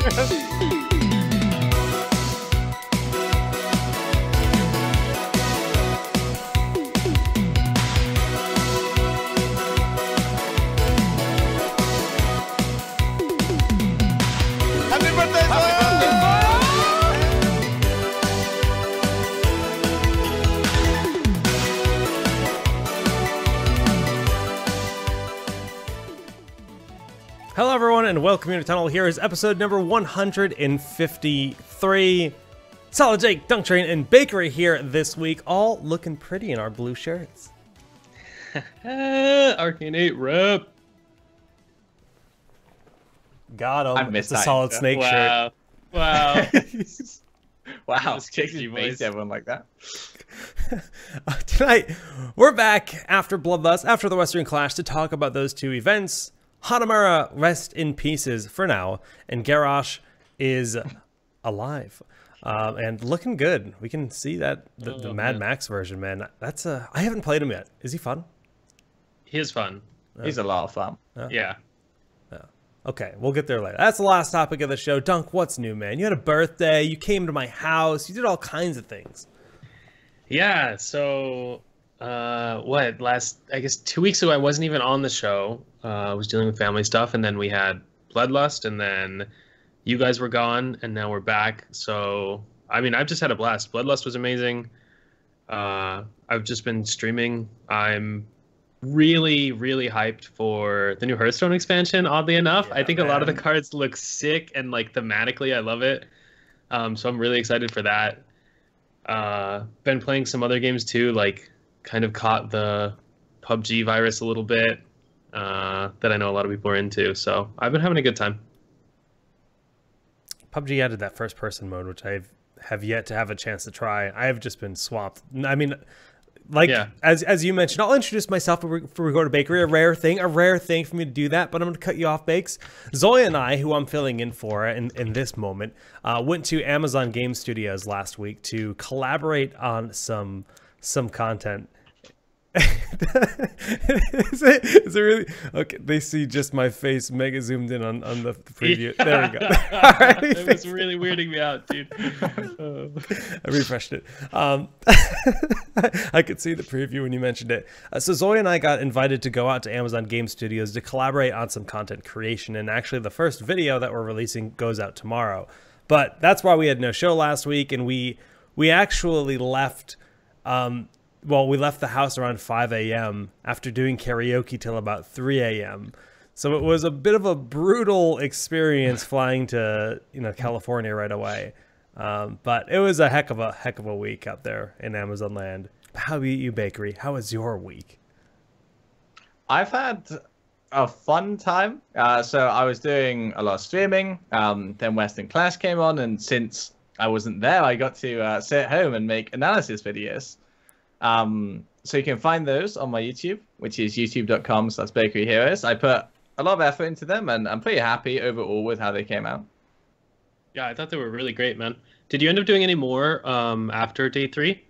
Happy birthday, Zoya! Hello everyone and welcome to TownHall. Here is episode number 153. Solid Jake, Dunk Train, and Bakery here this week, all looking pretty in our blue shirts. Arcane 8 rep. Got him. I missed it's a that solid intro. snake shirt. Wow. Wow, Jake's Jake's voice. based everyone like that. Tonight, we're back after Bloodlust, after the Western Clash, to talk about those two events. Hanamura, rest in pieces for now, and Garrosh is alive and looking good. We can see that the Mad Max version, man. That's I haven't played him yet. Is he fun? He is fun. He's a lot of fun. Yeah. Okay, we'll get there later. That's the last topic of the show. Dunk, what's new, man? You had a birthday. You came to my house. You did all kinds of things. Yeah, so I guess 2 weeks ago I wasn't even on the show. I was dealing with family stuff, and then we had Bloodlust, and then you guys were gone, and now we're back. So I mean, I've just had a blast. Bloodlust was amazing. I've just been streaming. I'm really hyped for the new Hearthstone expansion, oddly enough. Yeah, I think a lot of the man. cards look sick, and like thematically I love it. So I'm really excited for that. Been playing some other games too, like kind of caught the PUBG virus a little bit, that I know a lot of people are into. So I've been having a good time. PUBG added that first-person mode, which I have yet to have a chance to try. I have just been swamped. I mean, like, Yeah. as you mentioned, I'll introduce myself before we go to Bakery. A rare thing for me to do that, but I'm going to cut you off, Bakes. Zoya and I, who I'm filling in for in this moment, went to Amazon Game Studios last week to collaborate on some content. is it really okay? They see just my face mega zoomed in on the preview. There we go. All right, It was really weirding me out, dude. I refreshed it. I could see the preview when you mentioned it. So Zoe and I got invited to go out to Amazon Game Studios to collaborate on some content creation, and actually the first video that we're releasing goes out tomorrow. But that's why we had no show last week, and we actually left. Well, we left the house around 5 a.m. after doing karaoke till about 3 a.m. So it was a bit of a brutal experience flying to California right away. But it was a heck of a week out there in Amazon land. How about you, Bakery? How was your week? I've had a fun time. So I was doing a lot of streaming. Then Western Clash came on, and since I wasn't there, I got to sit at home and make analysis videos. So you can find those on my YouTube, which is youtube.com/bakeryheroes. I put a lot of effort into them, and I'm pretty happy overall with how they came out. Yeah, I thought they were really great, man. Did you end up doing any more after day 3?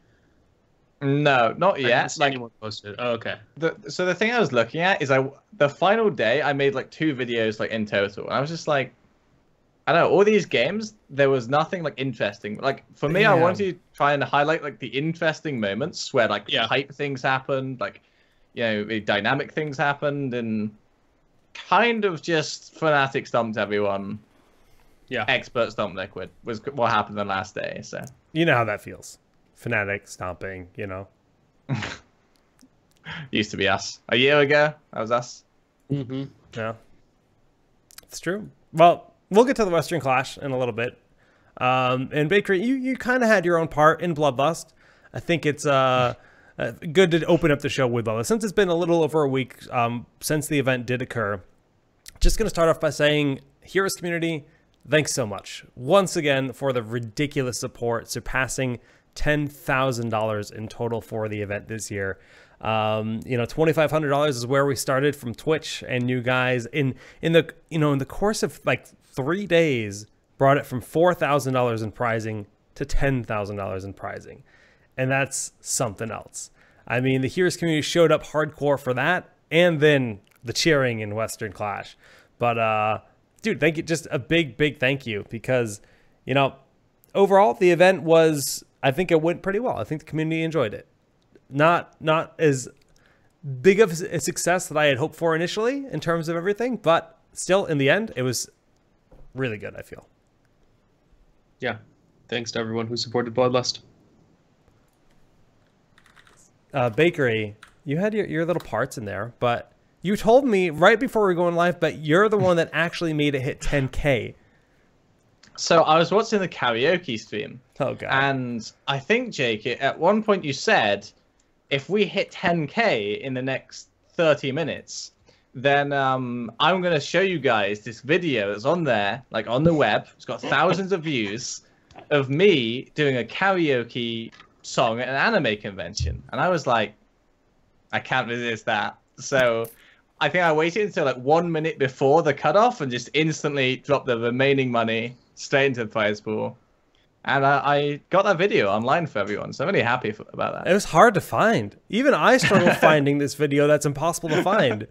No, not I didn't yet. see Like, anyone posted. Oh, okay. so the thing I was looking at is the final day I made like 2 videos like in total, and I was just like, I don't know, all these games, there was nothing like interesting. Like for me, I Yeah. wanted to try and highlight like the interesting moments where like hype things happened, like the dynamic things happened, and kind of just Fnatic stomped everyone. Yeah. Expert stomp Liquid was what happened the last day. So You know how that feels. Fnatic stomping, used to be us a year ago. That was us. Mm-hmm. Yeah. It's true. Well, we'll get to the Western Clash in a little bit. And Bakery, you kind of had your own part in Bloodlust. I think it's good to open up the show with Bloodlust. Since it's been a little over a week since the event did occur, just going to start off by saying, Heroes community, thanks so much once again for the ridiculous support, surpassing $10,000 in total for the event this year. $2,500 is where we started from Twitch, and you guys in the course of like 3 days brought it from $4,000 in prizing to $10,000 in prizing, and that's something else. I mean, the Heroes community showed up hardcore for that, and then the cheering in Western Clash. But dude, thank you. Just a big thank you, because, you know, overall the event was, I think it went pretty well. I think the community enjoyed it. Not as big of a success that I had hoped for initially in terms of everything, but still in the end, it was really good, I feel. Yeah. Thanks to everyone who supported Bloodlust. Bakery, you had your little parts in there, but you told me right before we were going live, but you're the one that actually made it hit 10K. So I was watching the karaoke stream. Oh, God. And I think, Jake, at one point you said, if we hit 10K in the next 30 minutes, then I'm going to show you guys this video that's on there, like on the web. It's got thousands of views of me doing a karaoke song at an anime convention. And I was like, I can't resist that. So I think I waited until like 1 minute before the cutoff and just instantly dropped the remaining money straight into the prize pool. And I got that video online for everyone, so I'm really happy about that. It was hard to find. Even I struggled finding this video. That's impossible to find.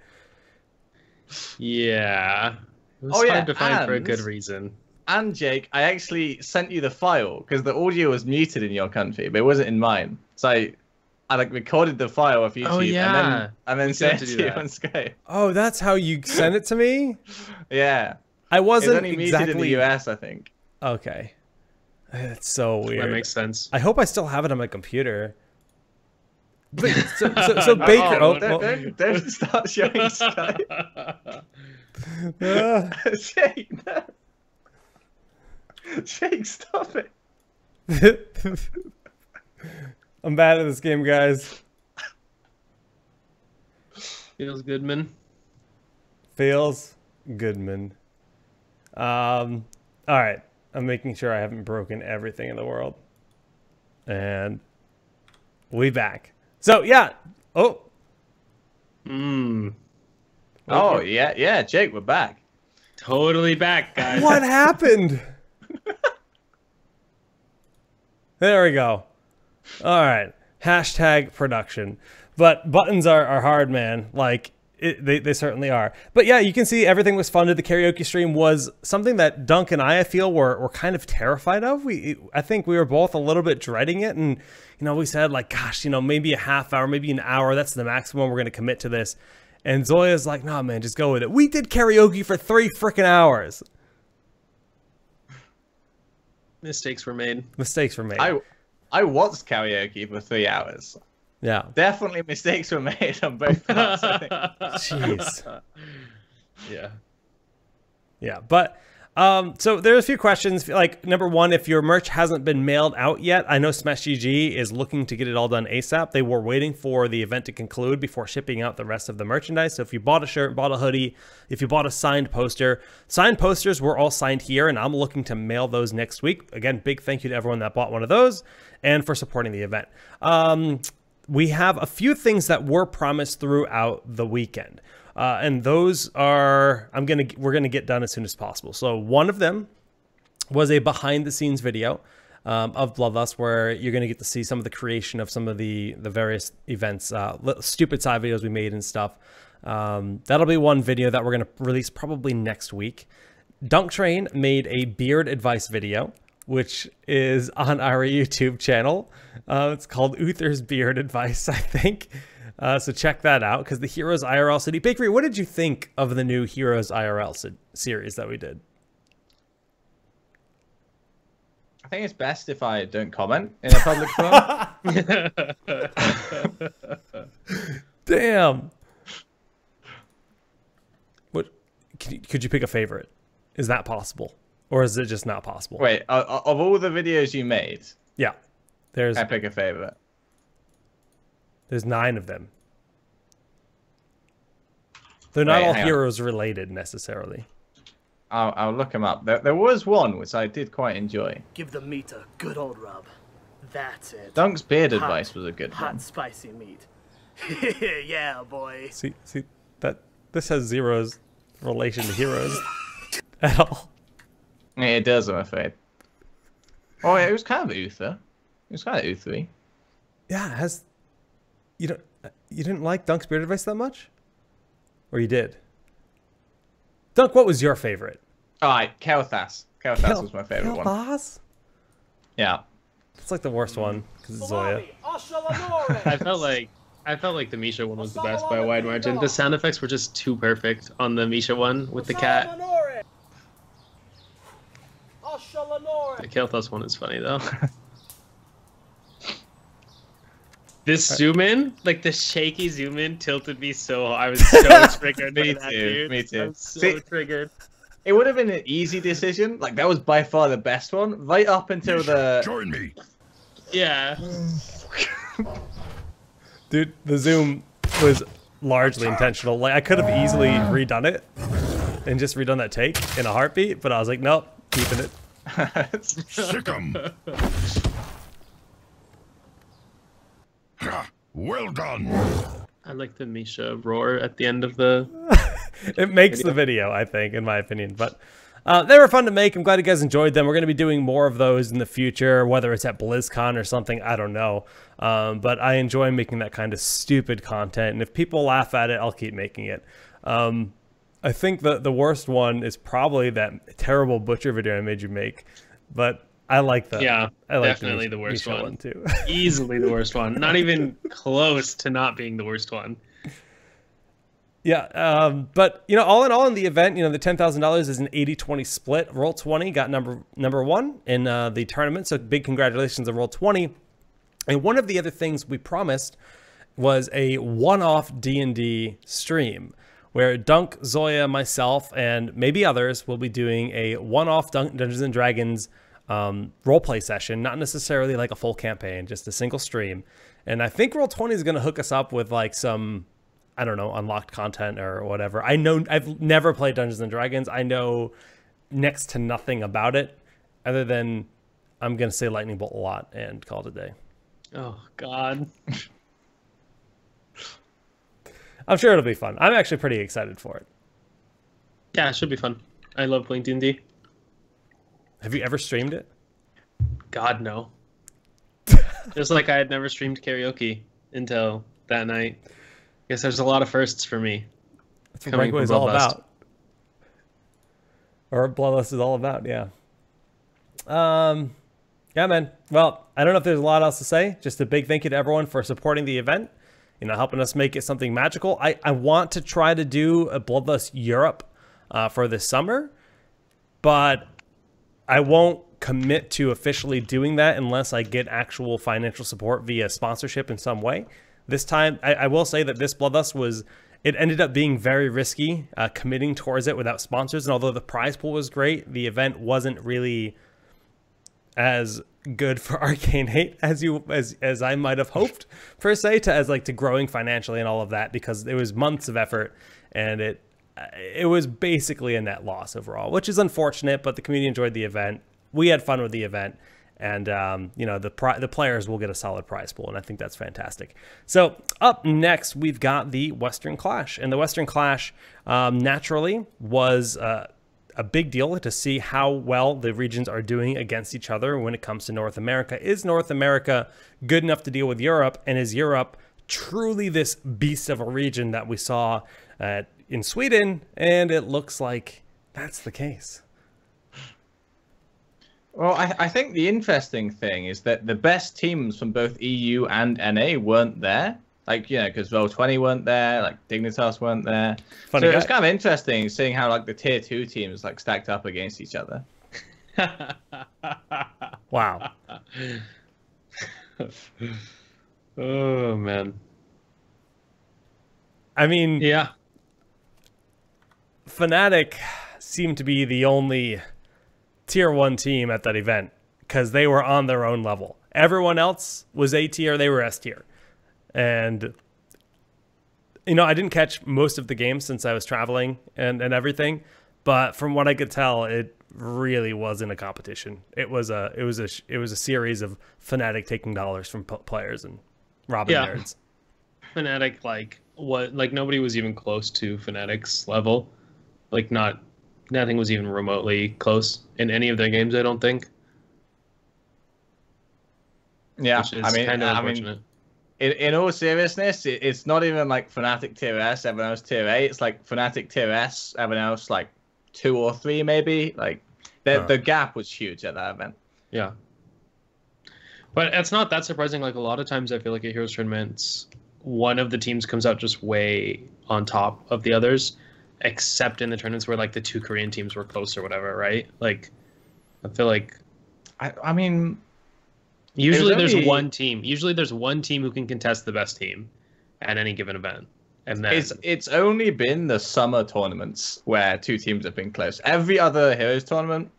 Yeah. It was hard to find for a good reason. And Jake, I actually sent you the file because the audio was muted in your country, but it wasn't in mine. So I like recorded the file off YouTube. Oh, yeah. and then sent it to you on Skype. Oh, that's how you sent it to me? Yeah. I wasn't only muted in the US, I think. Okay. That's so weird. That makes sense. I hope I still have it on my computer. But, so Baker... Don't start showing Skype. Shake, no. Shake, stop it. I'm bad at this game, guys. Feels good, man. Feels Goodman. All right. I'm making sure I haven't broken everything in the world. And we back. So, yeah. Oh. Oh, yeah, Jake, we're back. Totally back, guys. What happened? There we go. All right. Hashtag production. But buttons are hard, man. Like, they certainly are. But yeah, you can see everything was funded. The karaoke stream was something that Dunk and I feel were kind of terrified of. I think we were both a little bit dreading it. And, you know, we said, like, gosh, you know, maybe a half hour, maybe an hour. That's the maximum we're going to commit to this. And Zoya's like, nah, man, just go with it. We did karaoke for 3 freaking hours. Mistakes were made. Mistakes were made. I watched karaoke for 3 hours. Yeah. Definitely mistakes were made on both parts, I think. Jeez. Yeah. Yeah, but so there's a few questions. Like, number one, if your merch hasn't been mailed out yet, I know SmashGG is looking to get it all done ASAP. They were waiting for the event to conclude before shipping out the rest of the merchandise. So if you bought a shirt, bought a hoodie, if you bought a signed posters were all signed here, and I'm looking to mail those next week. Again, big thank you to everyone that bought one of those and for supporting the event. We have a few things that were promised throughout the weekend. And those are, we're gonna get done as soon as possible. So one of them was a behind the scenes video of Bloodlust, where you're gonna get to see some of the creation of some of the various events, stupid side videos we made and stuff. That'll be one video that we're gonna release probably next week. Dunk Train made a beard advice video, which is on our YouTube channel. It's called Uther's Beard Advice, I think. So check that out, because the Heroes IRL City Bakery. What did you think of the new Heroes IRL series that we did? I think it's best if I don't comment in a public forum. Damn. What? Could you pick a favorite? Is that possible, or is it just not possible? Wait, of all the videos you made, yeah, I pick a favorite. There's 9 of them. They're not all heroes related necessarily. I'll look them up. There was one which I did quite enjoy. Give the meat a good old rub. That's it. Dunk's beard advice was a good one. Hot, spicy meat. Yeah, boy. See that this has zero's relation to heroes at all. Yeah, it does, I'm afraid. Oh, yeah, it was kind of Uther. It was kind of Uthery. Yeah, it has. You didn't like Dunk's beard advice that much, or you did? Dunk, what was your favorite? All right, Kael'thas. Kael'thas was my favorite one. Kael'thas? Yeah. It's like the worst one because it's Zoya. I felt like the Misha one was the best by a wide margin. The sound effects were just too perfect on the Misha one with the cat. The Kael'thas one is funny though. This zoom in, like the shaky zoom in, tilted me so. I was so triggered. Me by that, too. dude. Me too. I'm so triggered. It would have been an easy decision. Like that was by far the best one, right up until the. Join me. Yeah. Dude, the zoom was largely intentional. Like I could have easily redone it and just redone that take in a heartbeat, but I was like, nope, keeping it. Sick 'em. Well done. I like the Misha roar at the end of the. It makes the video, I think, in my opinion. But they were fun to make. I'm glad you guys enjoyed them. We're going to be doing more of those in the future, whether it's at BlizzCon or something. I don't know. But I enjoy making that kind of stupid content. And if people laugh at it, I'll keep making it. I think the worst one is probably that terrible Butcher video I made you make. But I like that. Yeah, I like definitely the worst Misha one too. Easily the worst one. Not even close to not being the worst one. Yeah, but you know, all in all, in the event, you know, the $10,000 is an 80-20 split. Roll20 got number one in the tournament, so big congratulations to Roll20. And one of the other things we promised was a one-off D&D stream where Dunk, Zoya, myself, and maybe others will be doing a one-off Dungeons and Dragons roleplay session, not necessarily like a full campaign, just a single stream. And I think Roll20 is going to hook us up with like some, I don't know, unlocked content or whatever. I know I've never played Dungeons and Dragons. I know next to nothing about it other than I'm going to say lightning bolt a lot and call it a day. Oh, God. I'm sure it'll be fun. I'm actually pretty excited for it. Yeah, it should be fun. I love playing D&D. Have you ever streamed it? God, no. Just like I had never streamed karaoke until that night. Guess there's a lot of firsts for me. That's what Breakaway is all about. Or Bloodlust is all about, yeah. Yeah, man. Well, I don't know if there's a lot else to say. Just a big thank you to everyone for supporting the event. You know, helping us make it something magical. I want to try to do a Bloodlust Europe for this summer, but I won't commit to officially doing that unless I get actual financial support via sponsorship in some way. This time, I will say that this Bloodlust it ended up being very risky committing towards it without sponsors. And although the prize pool was great, the event wasn't really as good for Arcane 8 as I might have hoped, per se, to growing financially and all of that, because it was months of effort and it was basically a net loss overall, which is unfortunate, but the community enjoyed the event. We had fun with the event, and you know, the players will get a solid prize pool, and I think that's fantastic. So up next, we've got the Western Clash, and the Western Clash naturally was a big deal to see how well the regions are doing against each other when it comes to North America. Is North America good enough to deal with Europe, and is Europe truly this beast of a region that we saw in Sweden? And it looks like that's the case. Well, I think the interesting thing is that the best teams from both EU and NA weren't there. Like, you know, because Roll20 weren't there, like Dignitas weren't there. Funny so it was kind of interesting seeing how like the tier 2 teams like stacked up against each other. Wow. Oh, man. I mean, yeah. Fnatic seemed to be the only tier 1 team at that event because they were on their own level. Everyone else was A tier, they were S tier. And, you know, I didn't catch most of the games since I was traveling and everything, but from what I could tell, it really wasn't a competition. It was a series of Fnatic taking dollars from players and robbing nerds. Fnatic, like nobody was even close to Fnatic's level. Like nothing was even remotely close in any of their games, I don't think. Yeah, which is kind of unfortunate. In all seriousness, it's not even like Fnatic tier S, everyone else tier A. It's like Fnatic tier S, everyone else like 2 or 3 maybe. Like the gap was huge at that event. Yeah. But it's not that surprising. Like a lot of times I feel like at Heroes tournaments, one of the teams comes out just way on top of the others, except in the tournaments where like the 2 Korean teams were close or whatever, right? Like I feel like I mean, usually there's one team. Usually there's one team who can contest the best team at any given event. And then it's only been the summer tournaments where 2 teams have been close. Every other Heroes tournament,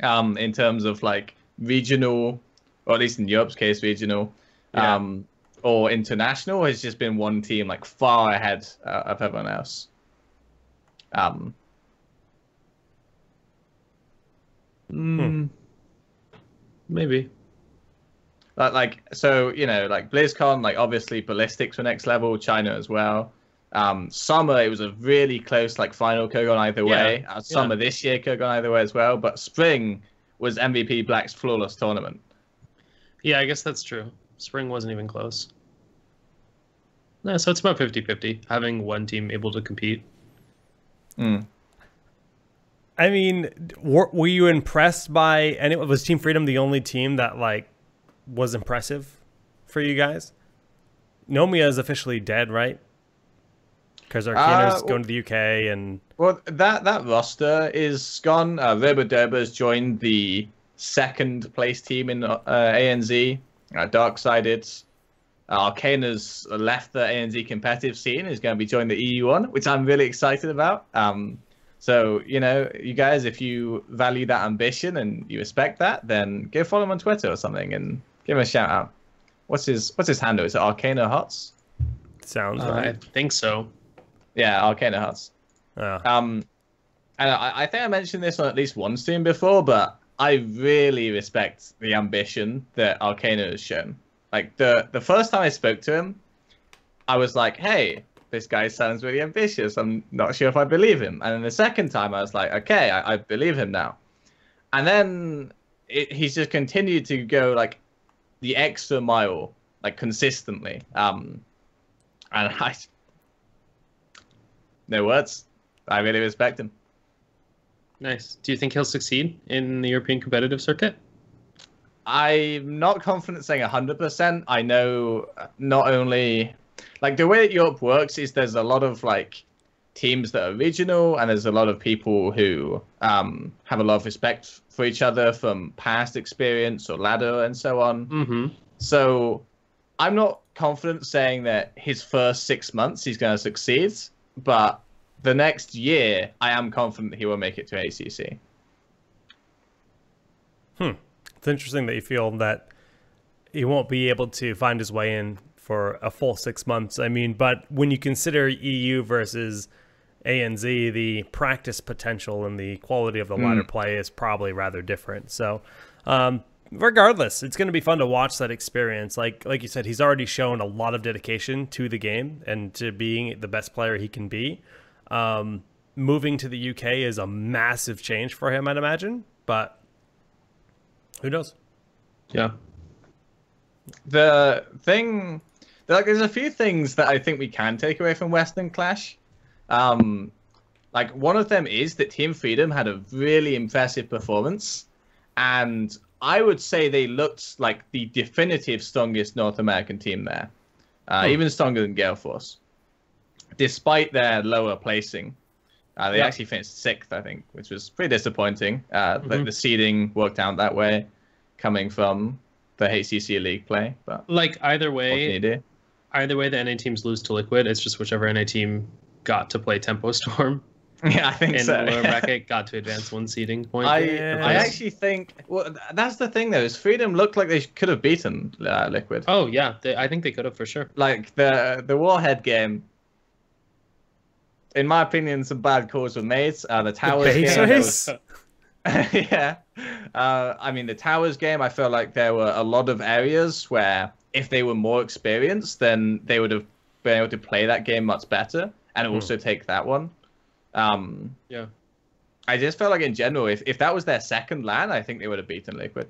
in terms of like regional, or at least in Europe's case, regional, or international, has just been one team like far ahead of everyone else. Maybe. Like so, you know, like BlizzCon, like obviously Ballistics were next level, China as well. Summer, it was a really close like final, could have gone either way. Summer this year could have gone either way as well. But spring was MVP Black's flawless tournament. Yeah, I guess that's true. Spring wasn't even close. No, so it's about 50-50, having one team able to compete. I mean, were you impressed by, and was Team Freedom the only team that like was impressive for you guys? Nomiya is officially dead, right? Because Arcana's going to the UK, and well, that roster is gone. Roboderba's joined the 2nd place team in ANZ. Darksided. Arcana's left the ANZ competitive scene. Is going to be joining the EU one, which I'm really excited about. So, you know, you guys, if you value that ambition and you respect that, then go follow him on Twitter or something and give him a shout out. What's his handle? Is it Arcana Hots? Sounds right. I think so. Yeah, Arcana Hots. And I think I mentioned this on at least one stream before, but I really respect the ambition that Arcana has shown. Like the first time I spoke to him, I was like, hey, this guy sounds really ambitious. I'm not sure if I believe him. And then the second time I was like, okay, I believe him now. And then he's just continued to go like the extra mile, like consistently. And no words. I really respect him. Nice. Do you think he'll succeed in the European competitive circuit? I'm not confident saying 100%. I know not only like the way that Europe works is there's a lot of like teams that are regional, and there's a lot of people who have a lot of respect for each other from past experience or ladder and so on. Mm-hmm. So I'm not confident saying that his first 6 months he's going to succeed, but the next year I am confident that he will make it to ACC. It's interesting that you feel that he won't be able to find his way in for a full 6 months. I mean, but when you consider EU versus ANZ, the practice potential and the quality of the ladder play is probably rather different. So regardless, it's going to be fun to watch that experience. Like you said, he's already shown a lot of dedication to the game and to being the best player he can be. Moving to the UK is a massive change for him, I'd imagine, but who knows? Yeah. The thing, like, there's a few things that I think we can take away from Western Clash. Like, one of them is that Team Freedom had a really impressive performance, and I would say they looked like the definitive strongest North American team there, even stronger than Gale Force, despite their lower placing. They actually finished 6th, I think, which was pretty disappointing. The seeding worked out that way, coming from the HCC League play. But like either way, the NA teams lose to Liquid. It's just whichever NA team got to play Tempo Storm. Yeah, I think so. In the lower bracket, got to advance 1 seeding point. I actually think, well, that's the thing though, is Freedom looked like they could have beaten Liquid. Oh yeah, I think they could have for sure. Like the Warhead game. In my opinion, some bad calls were made. The Towers game. Yeah. I mean, the Towers game, I feel like there were a lot of areas where if they were more experienced, then they would have been able to play that game much better and also take that one. Yeah. I just felt like in general, if that was their second LAN, I think they would have beaten Liquid.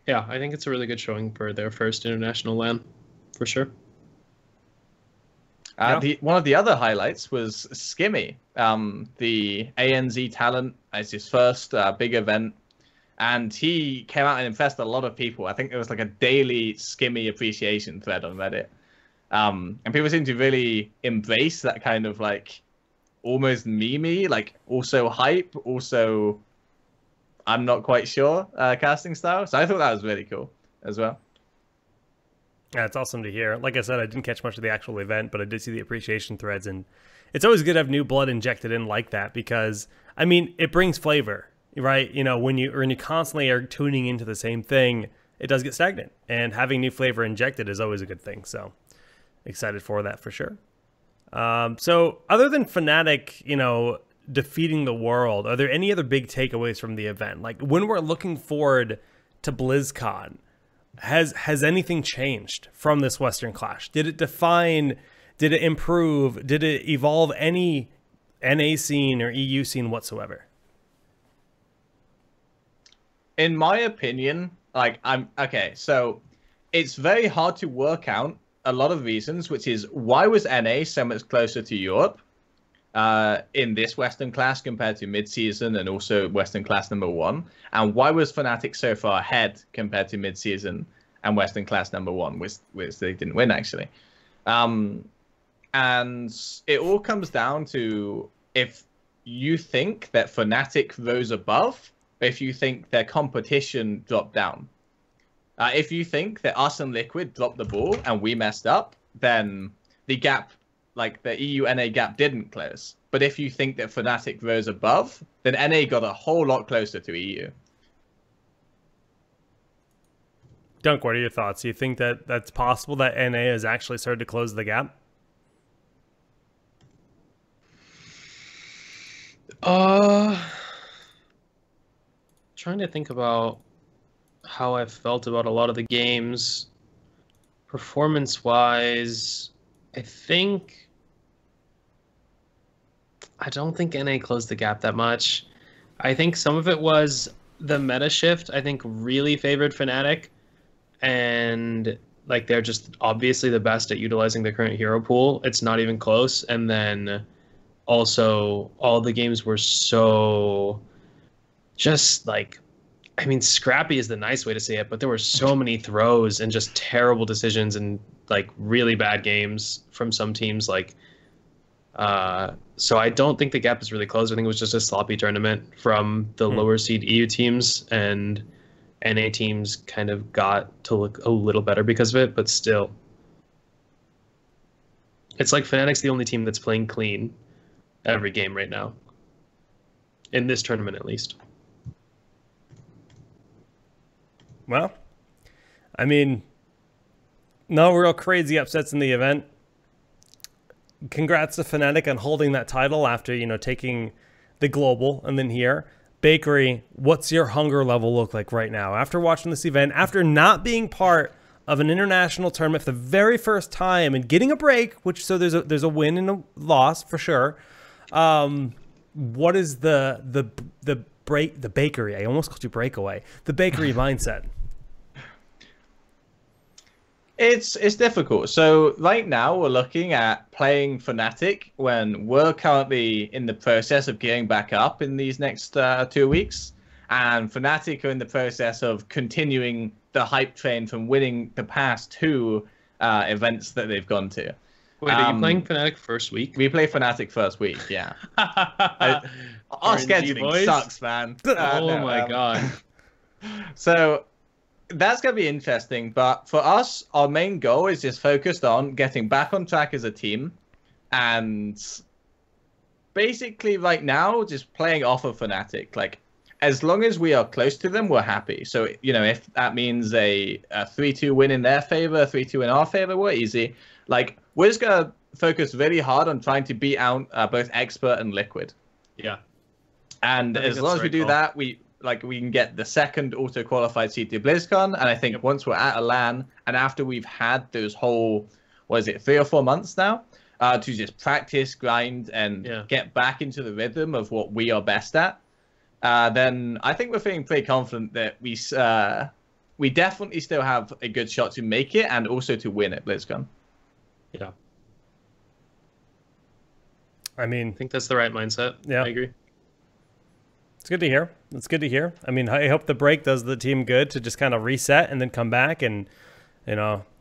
Yeah, I think it's a really good showing for their first international LAN, for sure. One of the other highlights was Skimmy, the ANZ talent. It's his first big event, and he came out and impressed a lot of people. I think there was like a daily Skimmy appreciation thread on Reddit, and people seem to really embrace that kind of like almost meme-y, like also hype, also I'm not quite sure casting style. So I thought that was really cool as well. Yeah, it's awesome to hear. Like I said, I didn't catch much of the actual event, but I did see the appreciation threads, and it's always good to have new blood injected in like that because, I mean, it brings flavor, right? You know, when you constantly are tuning into the same thing, it does get stagnant, and having new flavor injected is always a good thing. So excited for that for sure. So other than Fnatic, you know, defeating the world, are there any other big takeaways from the event? Like when we're looking forward to BlizzCon, has anything changed from this Western Clash? Did it define, did it improve, did it evolve any NA scene or EU scene whatsoever? In my opinion, like so it's very hard to work out a lot of reasons, which is why was NA so much closer to Europe in this Western Clash compared to mid-season and also Western Clash number 1, and why was Fnatic so far ahead compared to mid-season and Western Clash number 1, which they didn't win actually. And it all comes down to if you think that Fnatic rose above, or if you think their competition dropped down. If you think that us and Liquid dropped the ball and we messed up, then the gap, like the EU-NA gap, didn't close. But if you think that Fnatic rose above, then NA got a whole lot closer to EU. Dunk, what are your thoughts? Do you think that that's possible that NA has actually started to close the gap? Trying to think about how I felt about a lot of the games. Performance-wise, I don't think NA closed the gap that much. I think some of it was the meta shift, I think really favored Fnatic. And like they're just obviously the best at utilizing the current hero pool. It's not even close. And then also all the games were so just like, I mean, scrappy is the nice way to say it, but there were so many throws and just terrible decisions and like really bad games from some teams. Like, so I don't think the gap is really closed. I think it was just a sloppy tournament from the lower seed EU teams, and NA teams kind of got to look a little better because of it, but still. It's like Fnatic's the only team that's playing clean every game right now. In this tournament, at least. Well, I mean, no real crazy upsets in the event. Congrats to Fnatic on holding that title after, you know, taking the global and then here. Bakery, what's your hunger level look like right now? After watching this event, after not being part of an international tournament for the very first time and getting a break, which so there's a win and a loss for sure. What is the bakery? I almost called you breakaway. The bakery mindset. It's difficult. So right now we're looking at playing Fnatic when we're currently in the process of getting back up in these next 2 weeks, and Fnatic are in the process of continuing the hype train from winning the past 2 events that they've gone to. Wait, are you playing Fnatic first week? We play Fnatic first week, yeah. Our scheduling sucks, man. Oh my god. So that's going to be interesting, but for us, our main goal is just focused on getting back on track as a team, and basically right now just playing off of Fnatic. Like, as long as we are close to them, we're happy. So, you know, if that means a 3-2 win in their favor, 3-2 in our favor, we're easy. Like, we're just going to focus really hard on trying to beat out both Expert and Liquid. Yeah. And as long as we do that, we can get the second auto-qualified seed to BlizzCon, and I think once we're at a LAN, and after we've had those whole, 3 or 4 months now, to just practice, grind, and get back into the rhythm of what we are best at, then I think we're feeling pretty confident that we definitely still have a good shot to make it, and also to win at BlizzCon. Yeah. I mean, I think that's the right mindset. Yeah. I agree. it's good to hear. It's good to hear. I mean, I hope the break does the team good to just kind of reset and then come back and,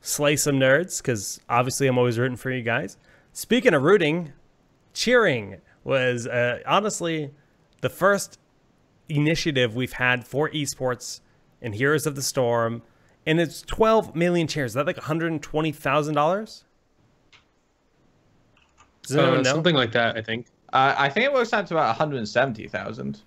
slay some nerds, because obviously I'm always rooting for you guys. Speaking of rooting, cheering was honestly the first initiative we've had for esports in Heroes of the Storm, and it's 12 million cheers. Is that like $120,000? Does anyone know? Something like that, I think. I think it works out to about 170,000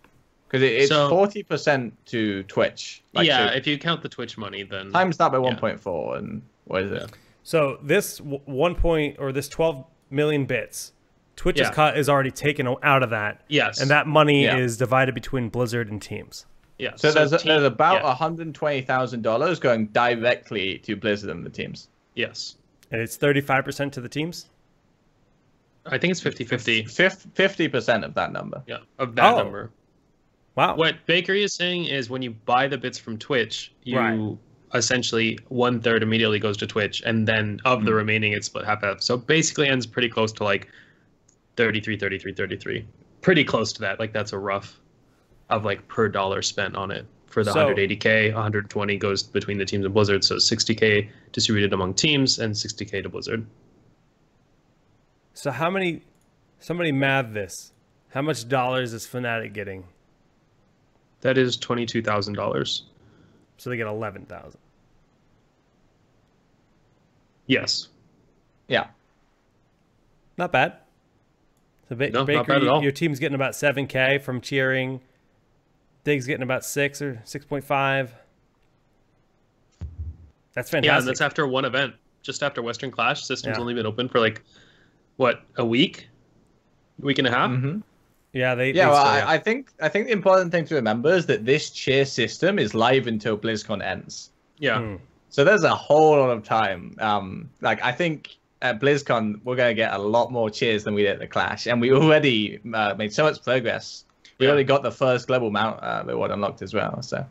because it's So- 40% to Twitch. Yeah, so if you count the Twitch money, then times that by 1.4, and what is it? So this 12 million bits, Twitch's Yeah. cut is already taken out of that. Yes. And that money Yeah. is divided between Blizzard and teams. Yeah. So there's team- about yeah. $120,000 going directly to Blizzard and the teams. Yes. And it's 35% to the teams? I think it's 50-50. 50% of that number. Yeah, of that Oh. number. Wow. What Bakery is saying is when you buy the bits from Twitch, you Right. essentially 1/3 immediately goes to Twitch, and then of the remaining, it's split half. So basically ends pretty close to like 33. Pretty close to that. Like that's a rough of like per dollar spent on it. For the So- 180K, 120 goes between the teams and Blizzard. So 60K distributed among teams and 60K to Blizzard. So how many, somebody math this. How much dollars is Fnatic getting? That is $22,000. So they get 11,000. Yes. Yeah. Not bad. So No, not Baker, bad at all. your team's getting about 7K from cheering. Dig's getting about 6 or 6.5. That's fantastic. Yeah, that's after one event. Just after Western Clash, system's Yeah. only been open for like, what, a week and a half? Mm-hmm. Yeah, they Yeah, well, still- I think the important thing to remember is that this cheer system is live until BlizzCon ends. Yeah. Hmm. So there's a whole lot of time. I think at BlizzCon we're going to get a lot more cheers than we did at the Clash, and we already made so much progress. We Yeah. already got the first global mount reward unlocked as well. So,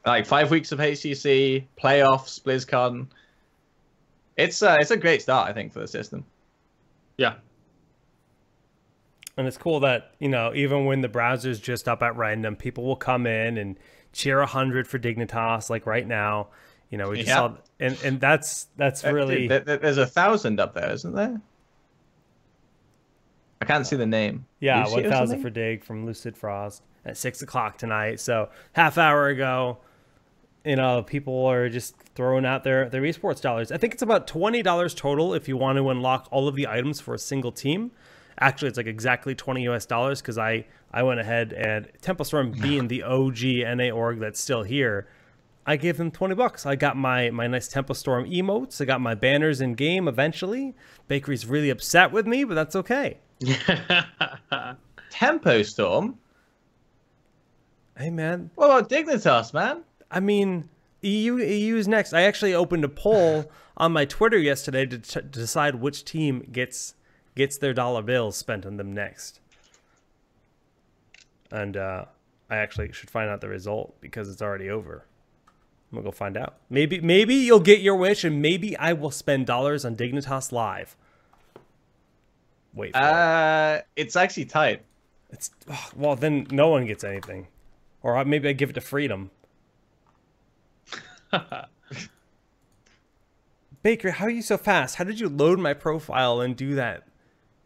like 5 weeks of HCC, playoffs, BlizzCon. It's a great start, I think, for the system. Yeah. And it's cool that, even when the browser's just up at random, people will come in and cheer 100 for Dignitas, like right now. We just Yeah. saw, and that's really. There's 1,000 up there, isn't there? I can't see the name. Yeah, Lucy or 1,000 something? for Dig from Lucid Frost at 6 o'clock tonight. So half hour ago, people are just throwing out their esports dollars. I think it's about $20 total if you want to unlock all of the items for a single team. Actually, it's like exactly $20 because I went ahead and Temple Storm being the OG NA org that's still here, I gave them $20. I got my nice Temple Storm emotes. I got my banners in game eventually. Bakery's really upset with me, but that's okay. Tempo Storm? Hey, man. What about Dignitas, man? I mean, EU's next. I actually opened a poll on my Twitter yesterday to decide which team gets their dollar bills spent on them next. And I actually should find out the result because it's already over. I'm gonna go find out. Maybe you'll get your wish, and maybe I will spend dollars on Dignitas Live. Wait for it. It's actually tight. It's well, then no one gets anything, or maybe I give it to Freedom. Baker, how are you so fast? How did you load my profile and do that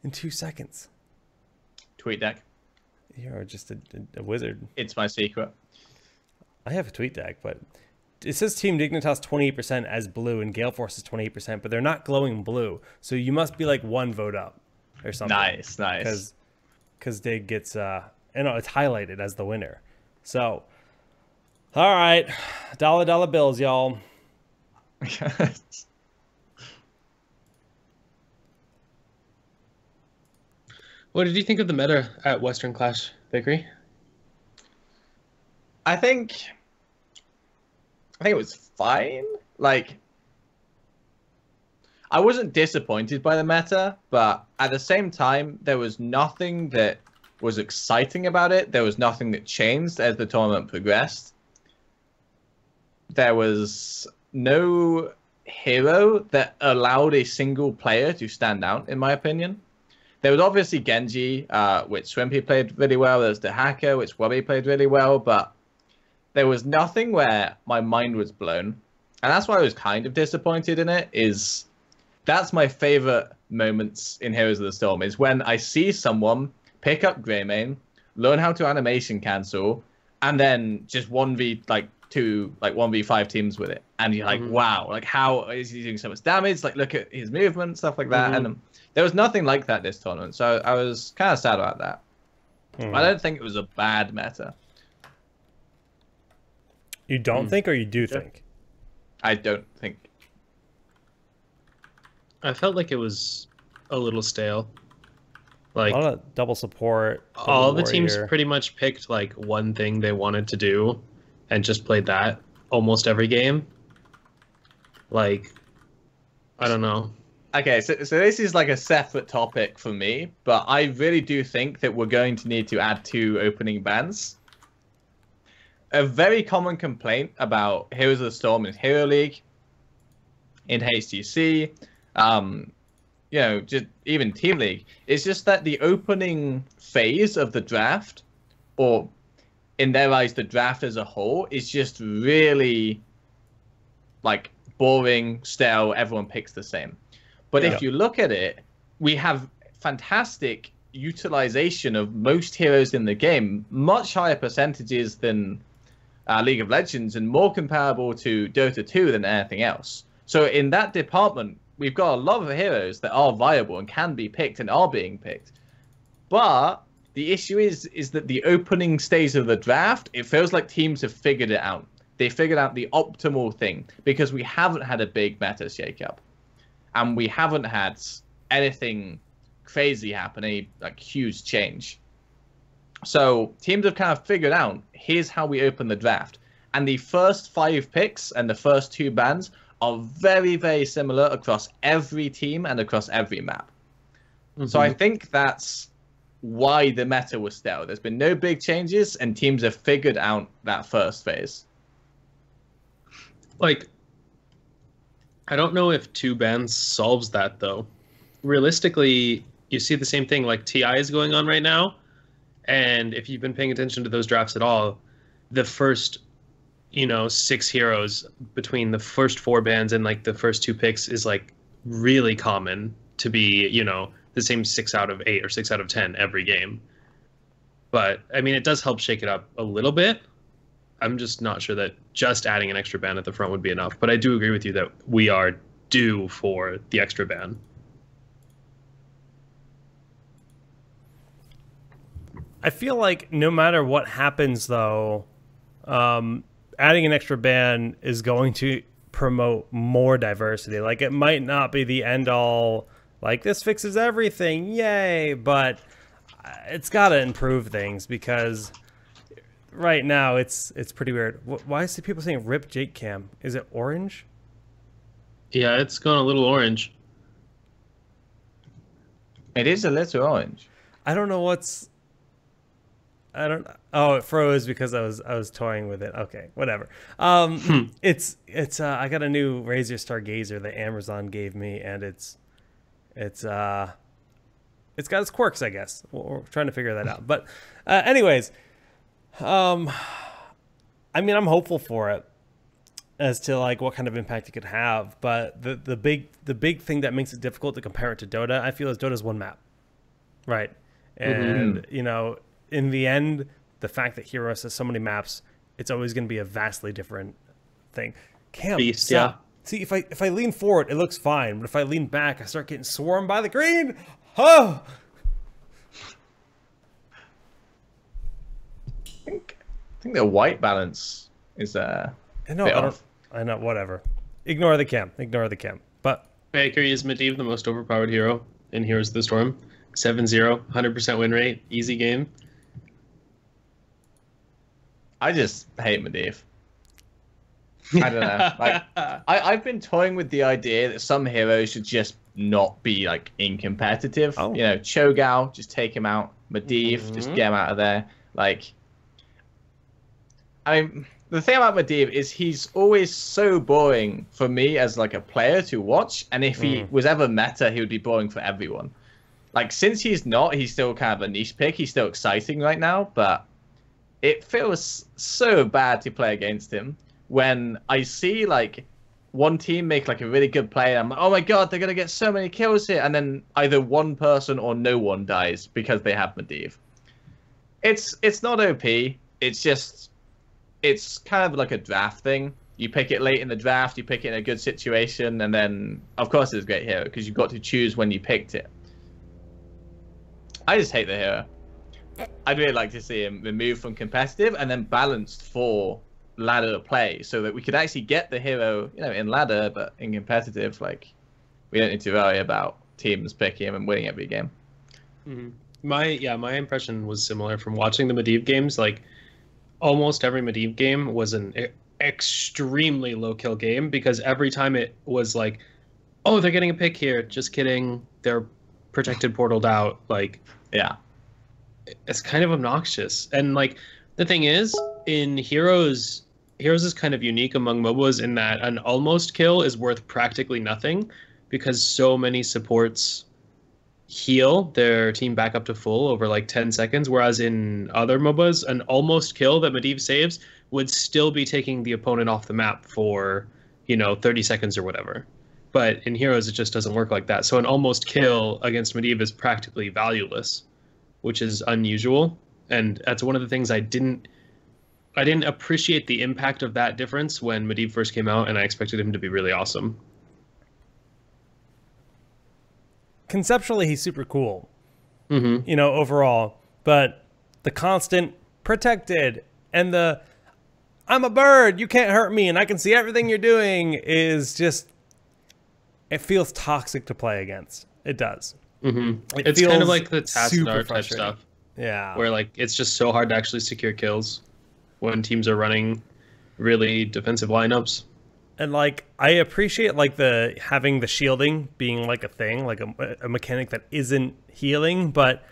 in 2 seconds? TweetDeck. You're just a wizard. It's my secret. I have a TweetDeck, but it says Team Dignitas 28% as blue and Gale Force is 28%, but they're not glowing blue. So you must be like 1 vote up or something. Nice. Because Dig gets, it's highlighted as the winner. So, all right, dollar bills, y'all. What did you think of the meta at Western Clash, Bakery? I think it was fine. Like, I wasn't disappointed by the meta, but at the same time, there was nothing that was exciting about it. There was nothing that changed as the tournament progressed. There was no hero that allowed a single player to stand out, in my opinion. there was obviously Genji, which Swimpy played really well. There was Dehaka, which Wubby played really well, but there was nothing where my mind was blown. And that's why I was kind of disappointed in it, is that's my favorite moments in Heroes of the Storm, is when I see someone pick up Greymane, learn how to animation cancel, and then just 1v5 teams with it. And you're like, wow, like how is he doing so much damage? Like look at his movement, stuff like that. And there was nothing like that this tournament. So I was kind of sad about that. I don't think it was a bad meta. You don't think, or you do think? I don't think. I felt like it was a little stale. Like A lot of double support. all the teams pretty much picked like one thing they wanted to do and just played that almost every game. Like, I don't know. Okay, so this is like a separate topic for me, but I really do think that we're going to need to add 2 opening bans. A very common complaint about Heroes of the Storm in Hero League, in HGC, you know, just even Team League, is just that the opening phase of the draft, or in their eyes, the draft as a whole, is just really like boring, stale. Everyone picks the same. But if you look at it, we have fantastic utilization of most heroes in the game, much higher percentages than League of Legends, and more comparable to Dota 2 than anything else. So in that department, we've got a lot of heroes that are viable and can be picked and are being picked. But the issue is that the opening stage of the draft, it feels like teams have figured it out. They figured out the optimal thing, because we haven't had a big meta shakeup. And we haven't had anything crazy happen, any like huge change. So teams have kind of figured out, here's how we open the draft. And the first 5 picks and the first 2 bans are very, very similar across every team and across every map. So I think that's why the meta was stale. There's been no big changes, and teams have figured out that first phase. Like, I don't know if 2 bans solves that, though. Realistically, you see the same thing, like TI is going on right now, and if you've been paying attention to those drafts at all, the first, 6 heroes between the first 4 bans and like the first 2 picks is like really common to be, the same 6 out of 8 or 6 out of 10 every game. But I mean, it does help shake it up a little bit. I'm just not sure that just adding an extra ban at the front would be enough. But I do agree with you that we are due for the extra ban. I feel like no matter what happens, though, adding an extra ban is going to promote more diversity. Like, it might not be the end all, like, this fixes everything, yay, but it's got to improve things, because right now it's pretty weird. Why is people saying rip Jake Cam? Is it orange? Yeah, it's gone a little orange. It is a little orange. I don't know what's... Oh, it froze because I was toying with it. Okay, whatever. It's I got a new Razor Stargazer that Amazon gave me, and it's got its quirks, I guess. We're trying to figure that out. But anyways, I mean, I'm hopeful for it as to like what kind of impact it could have. But the big thing that makes it difficult to compare it to Dota, I feel, is Dota's one map, right? And in the end, the fact that Heroes has so many maps, it's always going to be a vastly different thing. Cam, Beast, yeah. See, if I lean forward, it looks fine, but if I lean back, I start getting swarmed by the green. Oh! I think the white balance is I know, whatever. Ignore the cam. But Baker is Medivh the most overpowered hero in Heroes of the Storm. 7-0, 100% win rate, easy game. I just hate Medivh. I don't know. Like, I've been toying with the idea that some heroes should just not be like in-competitive. Oh. Cho'Gao, just take him out. Medivh, just get him out of there. Like, I mean, the thing about Medivh is he's always so boring for me as like a player to watch, and if he was ever meta, he would be boring for everyone. Like, since he's not, he's still kind of a niche pick. He's still exciting right now, but it feels so bad to play against him when I see, like, one team make, like, a really good play, and I'm like, oh my god, they're going to get so many kills here, and then either one person or no one dies because they have Medivh. It's not OP. It's just, it's kind of like a draft thing. You pick it late in the draft, you pick it in a good situation, and then, of course, it's a great hero, because you've got to choose when you picked it. I just hate the hero. I'd really like to see him removed from competitive and then balanced for ladder play, so that we could actually get the hero, you know, in ladder, but in competitive, like, we don't need to worry about teams picking him and winning every game. Mm-hmm. My impression was similar from watching the Medivh games. Like, almost every Medivh game was an extremely low kill game, because every time it was like, oh, they're getting a pick here. Just kidding. They're protected portaled out. Like, yeah, it's kind of obnoxious. And like, the thing is, in Heroes is kind of unique among MOBAs in that an almost kill is worth practically nothing, because so many supports heal their team back up to full over like 10 seconds, whereas in other MOBAs, an almost kill that Medivh saves would still be taking the opponent off the map for, 30 seconds or whatever. But in Heroes, it just doesn't work like that. So an almost kill against Medivh is practically valueless, which is unusual. And that's one of the things I didn't appreciate the impact of that difference when Medivh first came out, and I expected him to be really awesome. Conceptually, he's super cool, overall. But the constant protected and the I'm a bird, you can't hurt me, and I can see everything you're doing is just, it feels toxic to play against. It does. Mm-hmm. It's kind of like the Tassadar type stuff. Yeah. Where like it's just so hard to actually secure kills when teams are running really defensive lineups. And like, I appreciate like the having the shielding being like a thing, like a mechanic that isn't healing, but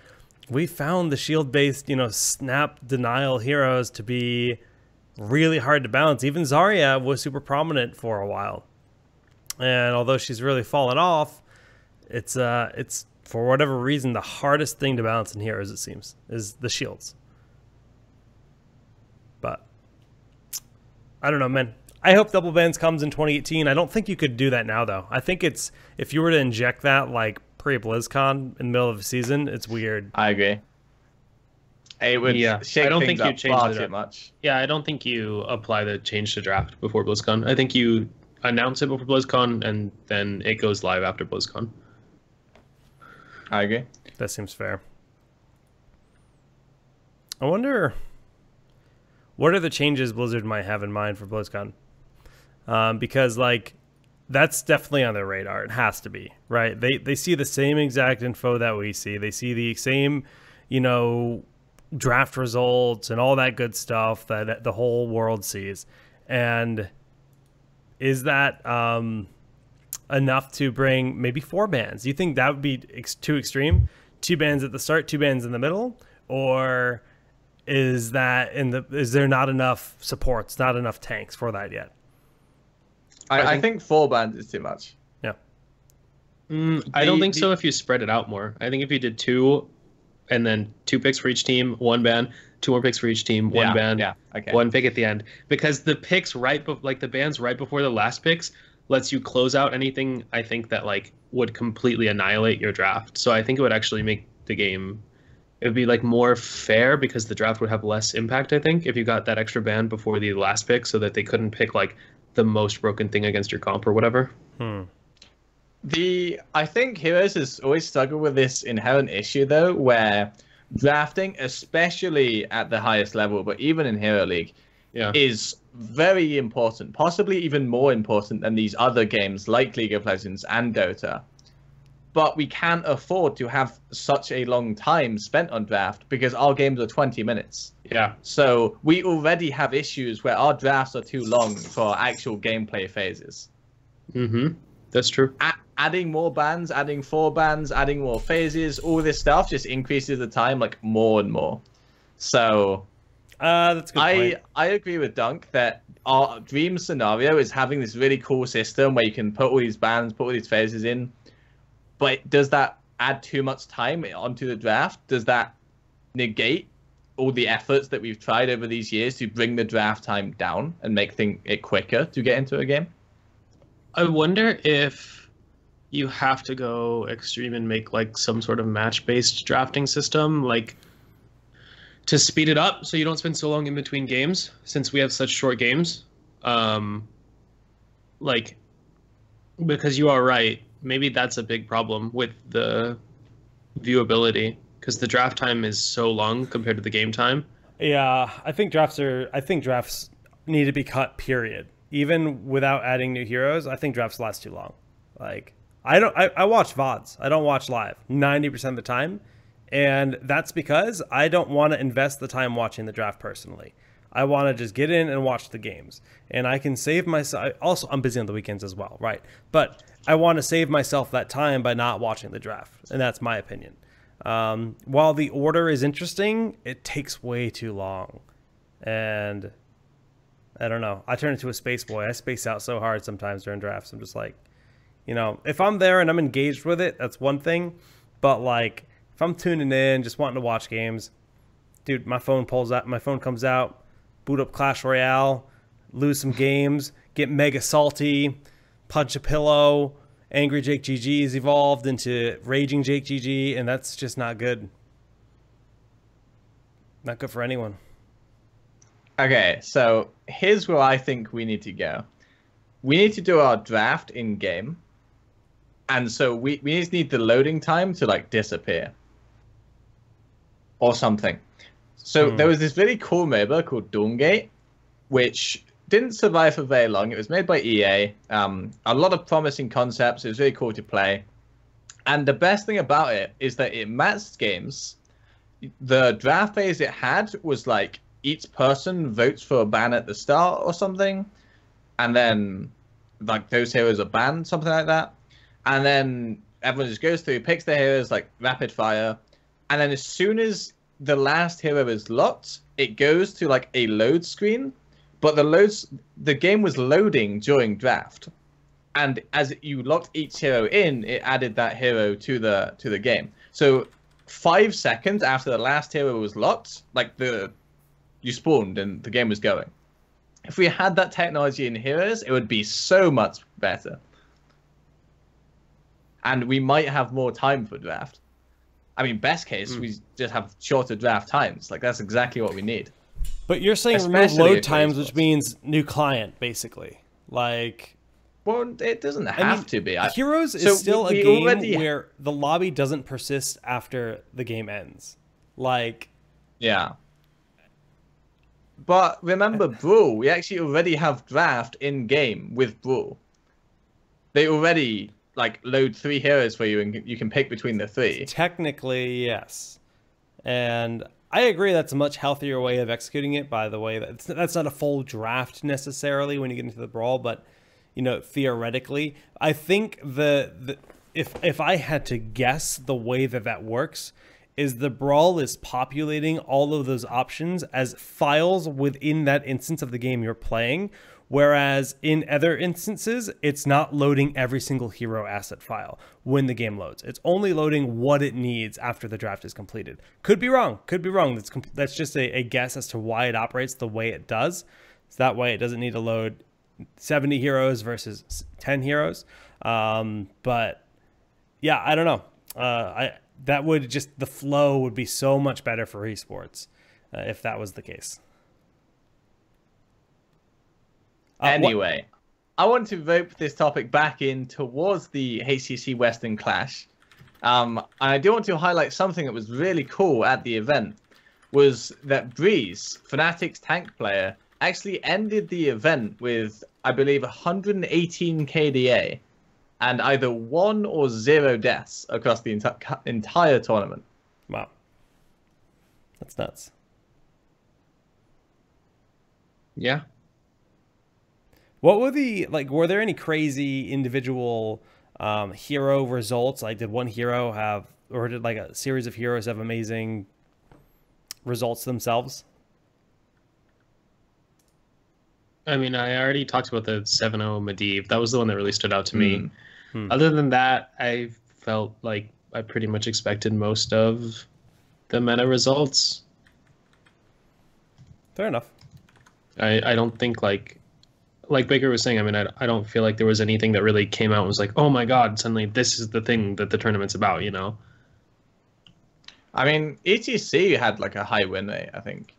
we found the shield-based, snap denial heroes to be really hard to balance. Even Zarya was super prominent for a while. And although she's really fallen off, it's for whatever reason the hardest thing to balance in heroes, it seems, is the shields. But I don't know, man. I hope double bans comes in 2018. I don't think you could do that now, though. I think it's, if you were to inject that like pre-BlizzCon in the middle of the season, it's weird. I agree. It would shake I don't things think you up change far it too up. much. Yeah, I don't think you apply the change to draft before BlizzCon. I think you announce it before BlizzCon, and then it goes live after BlizzCon. I agree. That seems fair. I wonder, what are the changes Blizzard might have in mind for BlizzCon? Because like, that's definitely on their radar. It has to be, right? They see the same exact info that we see. They see the same, draft results and all that good stuff that the whole world sees. And is that enough to bring maybe 4 bans? Do you think that would be too extreme? 2 bans at the start, 2 bans in the middle? Or is there not enough supports, not enough tanks for that yet? I think 4 bans is too much. Yeah. I don't think so if you spread it out more. I think if you did 2 and then 2 picks for each team, 1 ban, 2 more picks for each team, 1 ban, okay. 1 pick at the end. Because the picks the bans right before the last picks lets you close out anything, I think, that like would completely annihilate your draft. So I think it would actually make the game, it would be like more fair, because the draft would have less impact, I think, if you got that extra ban before the last pick, so that they couldn't pick like the most broken thing against your comp or whatever. I think Heroes has always struggled with this inherent issue, though, where drafting, especially at the highest level, but even in Hero League, is very important, possibly even more important than these other games like League of Legends and Dota. But we can't afford to have such a long time spent on draft, because our games are 20 minutes. Yeah. So we already have issues where our drafts are too long for actual gameplay phases. That's true. Adding more bans, adding 4 bans, adding more phases, all this stuff just increases the time like more and more. So that's a good point. I agree with Dunk that our dream scenario is having this really cool system where you can put all these bans, put all these phases in. But does that add too much time onto the draft, does that negate all the efforts that we've tried over these years to bring the draft time down and make it quicker to get into a game? I wonder if you have to go extreme and make like some sort of match-based drafting system, like to speed it up so you don't spend so long in between games, since we have such short games. Like, because you are right, maybe that's a big problem with the viewability, because the draft time is so long compared to the game time. Yeah, I think drafts need to be cut, period. Even without adding new heroes, I think drafts last too long. Like, I watch VODs. I don't watch live 90% of the time. And that's because I don't want to invest the time watching the draft personally. I want to just get in and watch the games. And I can save myself. Also, I'm busy on the weekends as well, right? But I want to save myself that time by not watching the draft. And that's my opinion. While the order is interesting, it takes way too long. And I don't know. I turn into a space boy. I space out so hard sometimes during drafts. I'm just like, you know, if I'm there and I'm engaged with it, that's one thing. But like, if I'm tuning in, just wanting to watch games, dude, my phone comes out, boot up Clash Royale, lose some games, get mega salty, punch a pillow, Angry Jake GG is evolved into Raging Jake GG, and that's just not good. Not good for anyone. Okay, so here's where I think we need to go. We need to do our draft in game, and so we just need the loading time to like disappear or something. So there was this really cool MOBA called Dawn, which didn't survive for very long. It was made by EA. A lot of promising concepts. It was really cool to play. And the best thing about it is that it matched games. The draft phase it had was like each person votes for a ban at the start or something. And then like those heroes are banned, something like that. And then everyone just goes through, picks their heroes like rapid fire. And then as soon as the last hero is locked, it goes to like a load screen. But the game was loading during draft, and as you locked each hero in, it added that hero to the game. So 5 seconds after the last hero was locked, like you spawned and the game was going. If we had that technology in heroes, it would be so much better, and we might have more time for draft. I mean, best case, we just have shorter draft times. Like that's exactly what we need. But you're saying remove load times, which means new client, basically. Like, well, it doesn't have to be. Heroes is still a game where the lobby doesn't persist after the game ends. Like, yeah. But remember, Brawl, we actually already have draft in game with Brawl. They already like load 3 heroes for you, and you can pick between the 3. Technically, yes, and I agree that's a much healthier way of executing it, by the way. That's not a full draft necessarily when you get into the brawl, but you know, theoretically, I think if I had to guess, the way that works is the brawl is populating all of those options as files within that instance of the game you're playing, whereas in other instances, it's not loading every single hero asset file when the game loads. It's only loading what it needs after the draft is completed. Could be wrong. Could be wrong. That's just a guess as to why it operates the way it does. So that way it doesn't need to load 70 heroes versus 10 heroes. But yeah, I don't know. That would just, the flow would be so much better for esports if that was the case. Anyway, I want to rope this topic back in towards the HCC Western Clash. And I do want to highlight something that was really cool at the event, was that Breeze, Fnatic's tank player, actually ended the event with, I believe, 118 KDA and either 1 or 0 deaths across the entire tournament. Wow. That's nuts. Yeah. What were were there any crazy individual hero results? Like, did one hero have, or did like a series of heroes have amazing results themselves? I mean, I already talked about the 7-0 Medivh. That was the one that really stood out to me. Other than that, I felt like I pretty much expected most of the meta results. Fair enough. I don't think like Baker was saying, I mean, I don't feel like there was anything that really came out and was like, oh my god, suddenly this is the thing that the tournament's about, you know? I mean, ETC had like a high win rate, I think.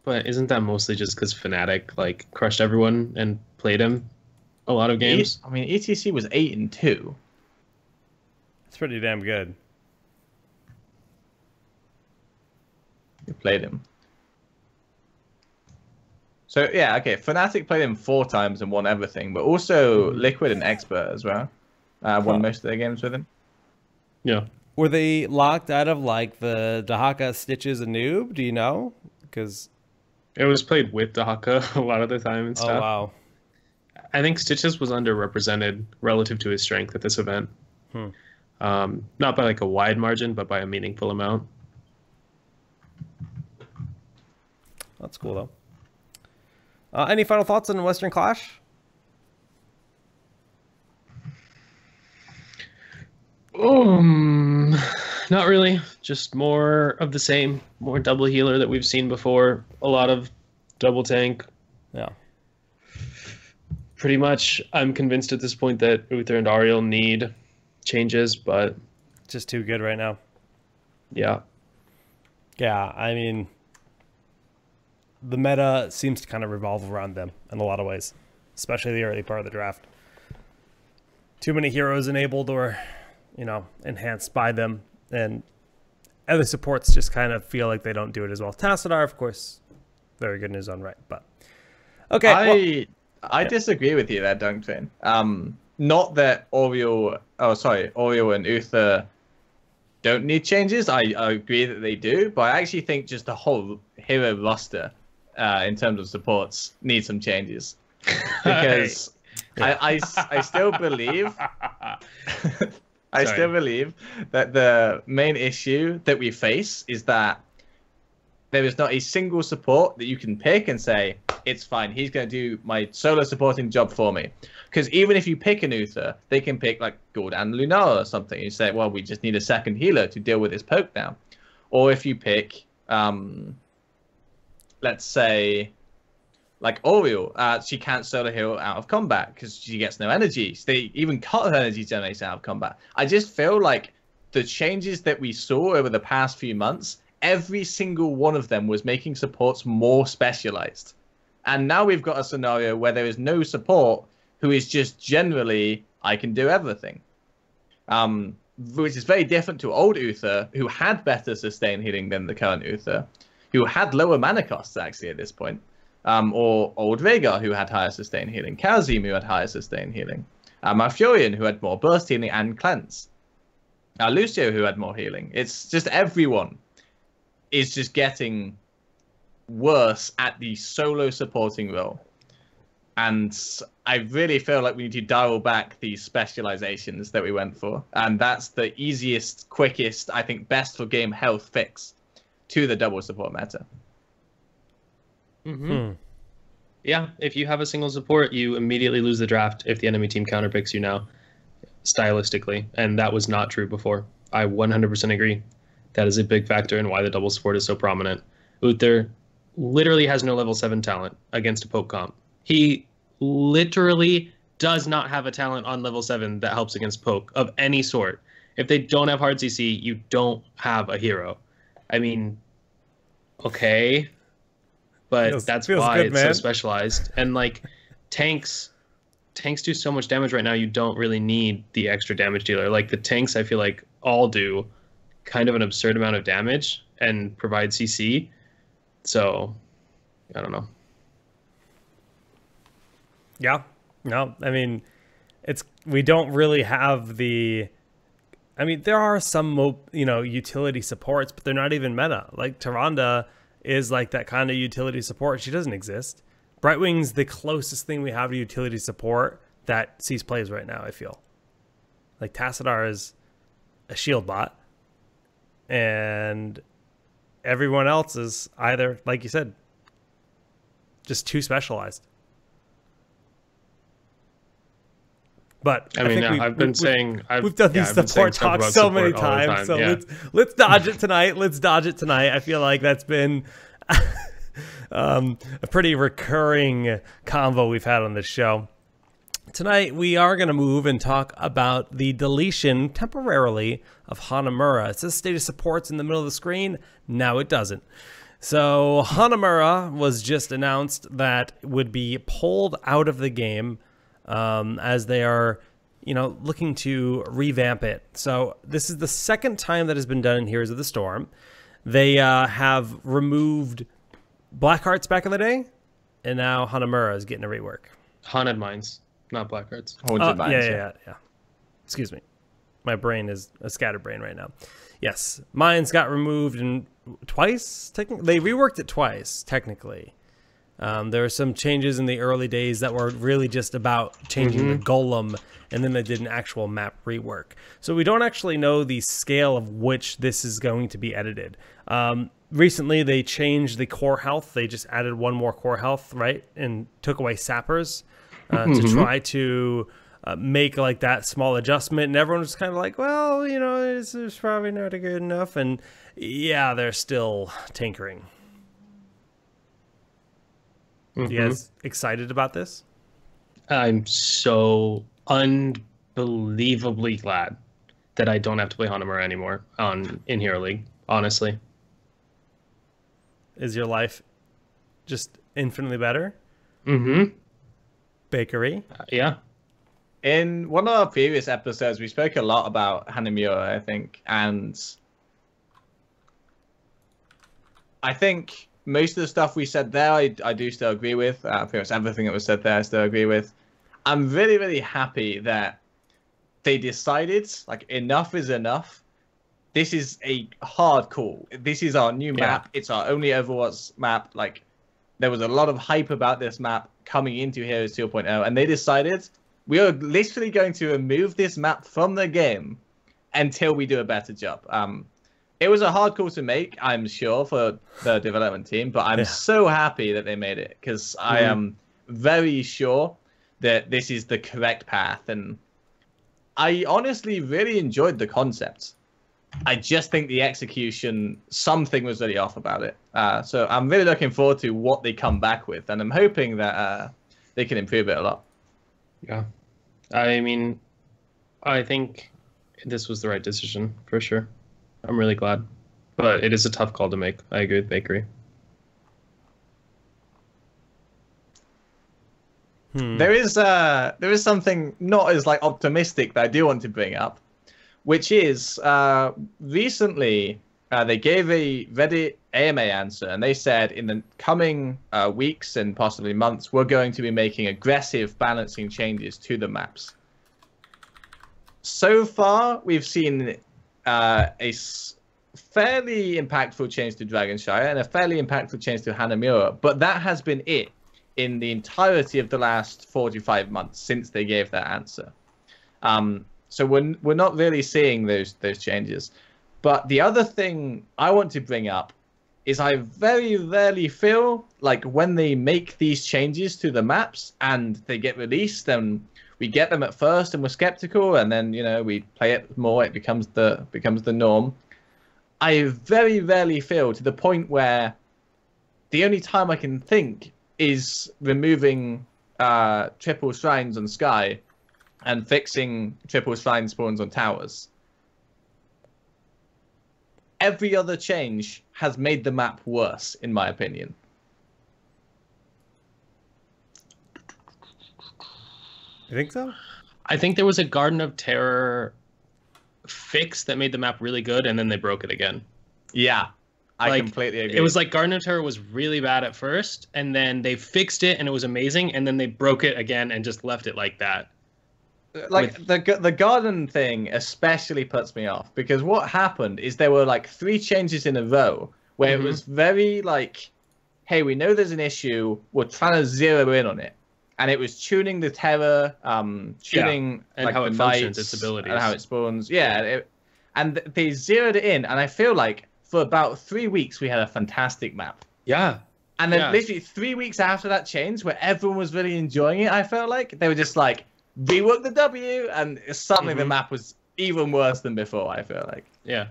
But isn't that mostly just because Fnatic like crushed everyone and played him a lot of games? I mean, ETC was 8-2. It's pretty damn good. You played him. So yeah, okay. Fnatic played him 4 times and won everything, but also Liquid and Expert as well won most of their games with him. Yeah. Were they locked out of like the Dahaka Stitches and Noob? Do you know? Because it was played with Dahaka a lot of the time and stuff. Oh wow. I think Stitches was underrepresented relative to his strength at this event. Not by like a wide margin, but by a meaningful amount. That's cool though. Any final thoughts on Western Clash? Not really. Just more of the same. More double healer that we've seen before. A lot of double tank. Yeah. Pretty much, I'm convinced at this point that Uther and Ariel need changes, but just too good right now. Yeah. Yeah, I mean, the meta seems to kind of revolve around them in a lot of ways, especially the early part of the draft. Too many heroes enabled or, you know, enhanced by them, and other supports just kind of feel like they don't do it as well. Tassadar, of course, very good in his own right, but okay. I disagree with you there, Dunkfin. Not that Oriel and Uther don't need changes. I agree that they do, but I actually think just the whole hero roster, in terms of supports, needs some changes. Because I still believe still believe that the main issue that we face is that there is not a single support that you can pick and say, it's fine, he's going to do my solo supporting job for me. Because even if you pick an Uther, they can pick like Gul'dan Lunara or something. You say, well, we just need a second healer to deal with this poke now. Or if you pick, let's say, like Oriel, she can't solo heal out of combat because she gets no energy. So they even cut her energy generation out of combat. I just feel like the changes that we saw over the past few months, every single one of them was making supports more specialized. And now we've got a scenario where there is no support who is just generally, I can do everything. Which is very different to old Uther, who had better sustain healing than the current Uther, who had lower mana costs actually at this point. Or old Veigar, who had higher sustain healing. Kazim, who had higher sustain healing. Malfurion, who had more burst healing and cleanse. Lucio, who had more healing. It's just everyone is just getting worse at the solo supporting role. And I really feel like we need to dial back these specializations that we went for. And that's the easiest, quickest, I think best for game health fix to the double support meta. Yeah, if you have a single support, you immediately lose the draft if the enemy team counterpicks you now, stylistically. And that was not true before. I 100% agree. That is a big factor in why the double support is so prominent. Uther literally has no level 7 talent against a poke comp. He literally does not have a talent on level 7 that helps against poke of any sort. If they don't have hard CC, you don't have a hero. I mean, okay, but that's why it's so specialized. And like tanks do so much damage right now, you don't really need the extra damage dealer. Like the tanks, I feel like all do kind of an absurd amount of damage and provide CC. So, I don't know. Yeah, no, I mean, we don't really have the. I mean, there are some utility supports, but they're not even meta. Like Tyrande is like that kind of utility support. She doesn't exist. Brightwing's the closest thing we have to utility support that sees plays right now. I feel like Tassadar is a shield bot, and everyone else is either, like you said, just too specialized. But I mean, think I've been saying we've done these support talks so many times. So let's dodge it tonight. Let's dodge it tonight. I feel like that's been a pretty recurring convo we've had on this show. Tonight, we are going to move and talk about the deletion, temporarily, of Hanamura. It says status supports in the middle of the screen. Now it doesn't. So Hanamura was just announced that would be pulled out of the game as they are, looking to revamp it. So this is the second time that has been done in Heroes of the Storm. They have removed Blackhearts back in the day, and now Hanamura is getting a rework. Haunted Mines, not Blackhearts. Haunted Mines. Yeah. Excuse me. My brain is a scatterbrain right now. Yes, Mines got removed twice. They reworked it twice, technically. There were some changes in the early days that were really just about changing the golem, and then they did an actual map rework. So we don't actually know the scale of which this is going to be edited. Recently, they changed the core health. They just added one more core health, right, and took away sappers to try to make like that small adjustment. And everyone was kind of like, well, this is probably not good enough. And yeah, they're still tinkering. You guys excited about this? I'm so unbelievably glad that I don't have to play Hanamura anymore in Hero League, honestly. Is your life just infinitely better? Bakery? Yeah. In one of our previous episodes, we spoke a lot about Hanamura, I think, and I think most of the stuff we said there, I do still agree with. Pretty much everything that was said there, I still agree with. I'm really, really happy that they decided, like, enough is enough. This is a hard call. This is our new map. It's our only Overwatch map. Like, there was a lot of hype about this map coming into Heroes 2.0, and they decided we are literally going to remove this map from the game until we do a better job. It was a hard call to make, I'm sure, for the development team, but I'm so happy that they made it, because I am very sure that this is the correct path, and I honestly really enjoyed the concept. I just think the execution, something was really off about it. So I'm really looking forward to what they come back with, and I'm hoping that they can improve it a lot. Yeah. I mean, I think this was the right decision, for sure. I'm really glad. But it is a tough call to make. I agree with Bakery. There is something not as optimistic that I do want to bring up, which is recently they gave a Reddit AMA answer, and they said in the coming weeks and possibly months, we're going to be making aggressive balancing changes to the maps. So far, we've seen a fairly impactful change to Dragonshire and a fairly impactful change to Hanamura, but that has been it in the entirety of the last 45 months since they gave that answer. So we're not really seeing those changes. But the other thing I want to bring up is I very rarely feel like when they make these changes to the maps and they get released, and we get them at first and we're skeptical, and then we play it more, it becomes the norm. I very rarely feel to the point where the only time I can think is removing triple shrines on Sky and fixing triple shrine spawns on towers. Every other change has made the map worse, in my opinion. You think so? I think there was a Garden of Terror fix that made the map really good, and then they broke it again. Yeah, I completely agree. It was like Garden of Terror was really bad at first, and then they fixed it, and it was amazing, and then they broke it again and just left it like that. The garden thing especially puts me off, because what happened is there were 3 changes in a row where it was very hey, we know there's an issue, we're trying to zero in on it. And it was tuning the terror, tuning and how the it functions, its abilities, and how it spawns. Yeah, and they zeroed it in, and I feel like for about 3 weeks we had a fantastic map. Yeah. And then literally 3 weeks after that change, where everyone was really enjoying it, I felt like they were just like, reworked the W, and suddenly the map was even worse than before, I feel like. Yeah.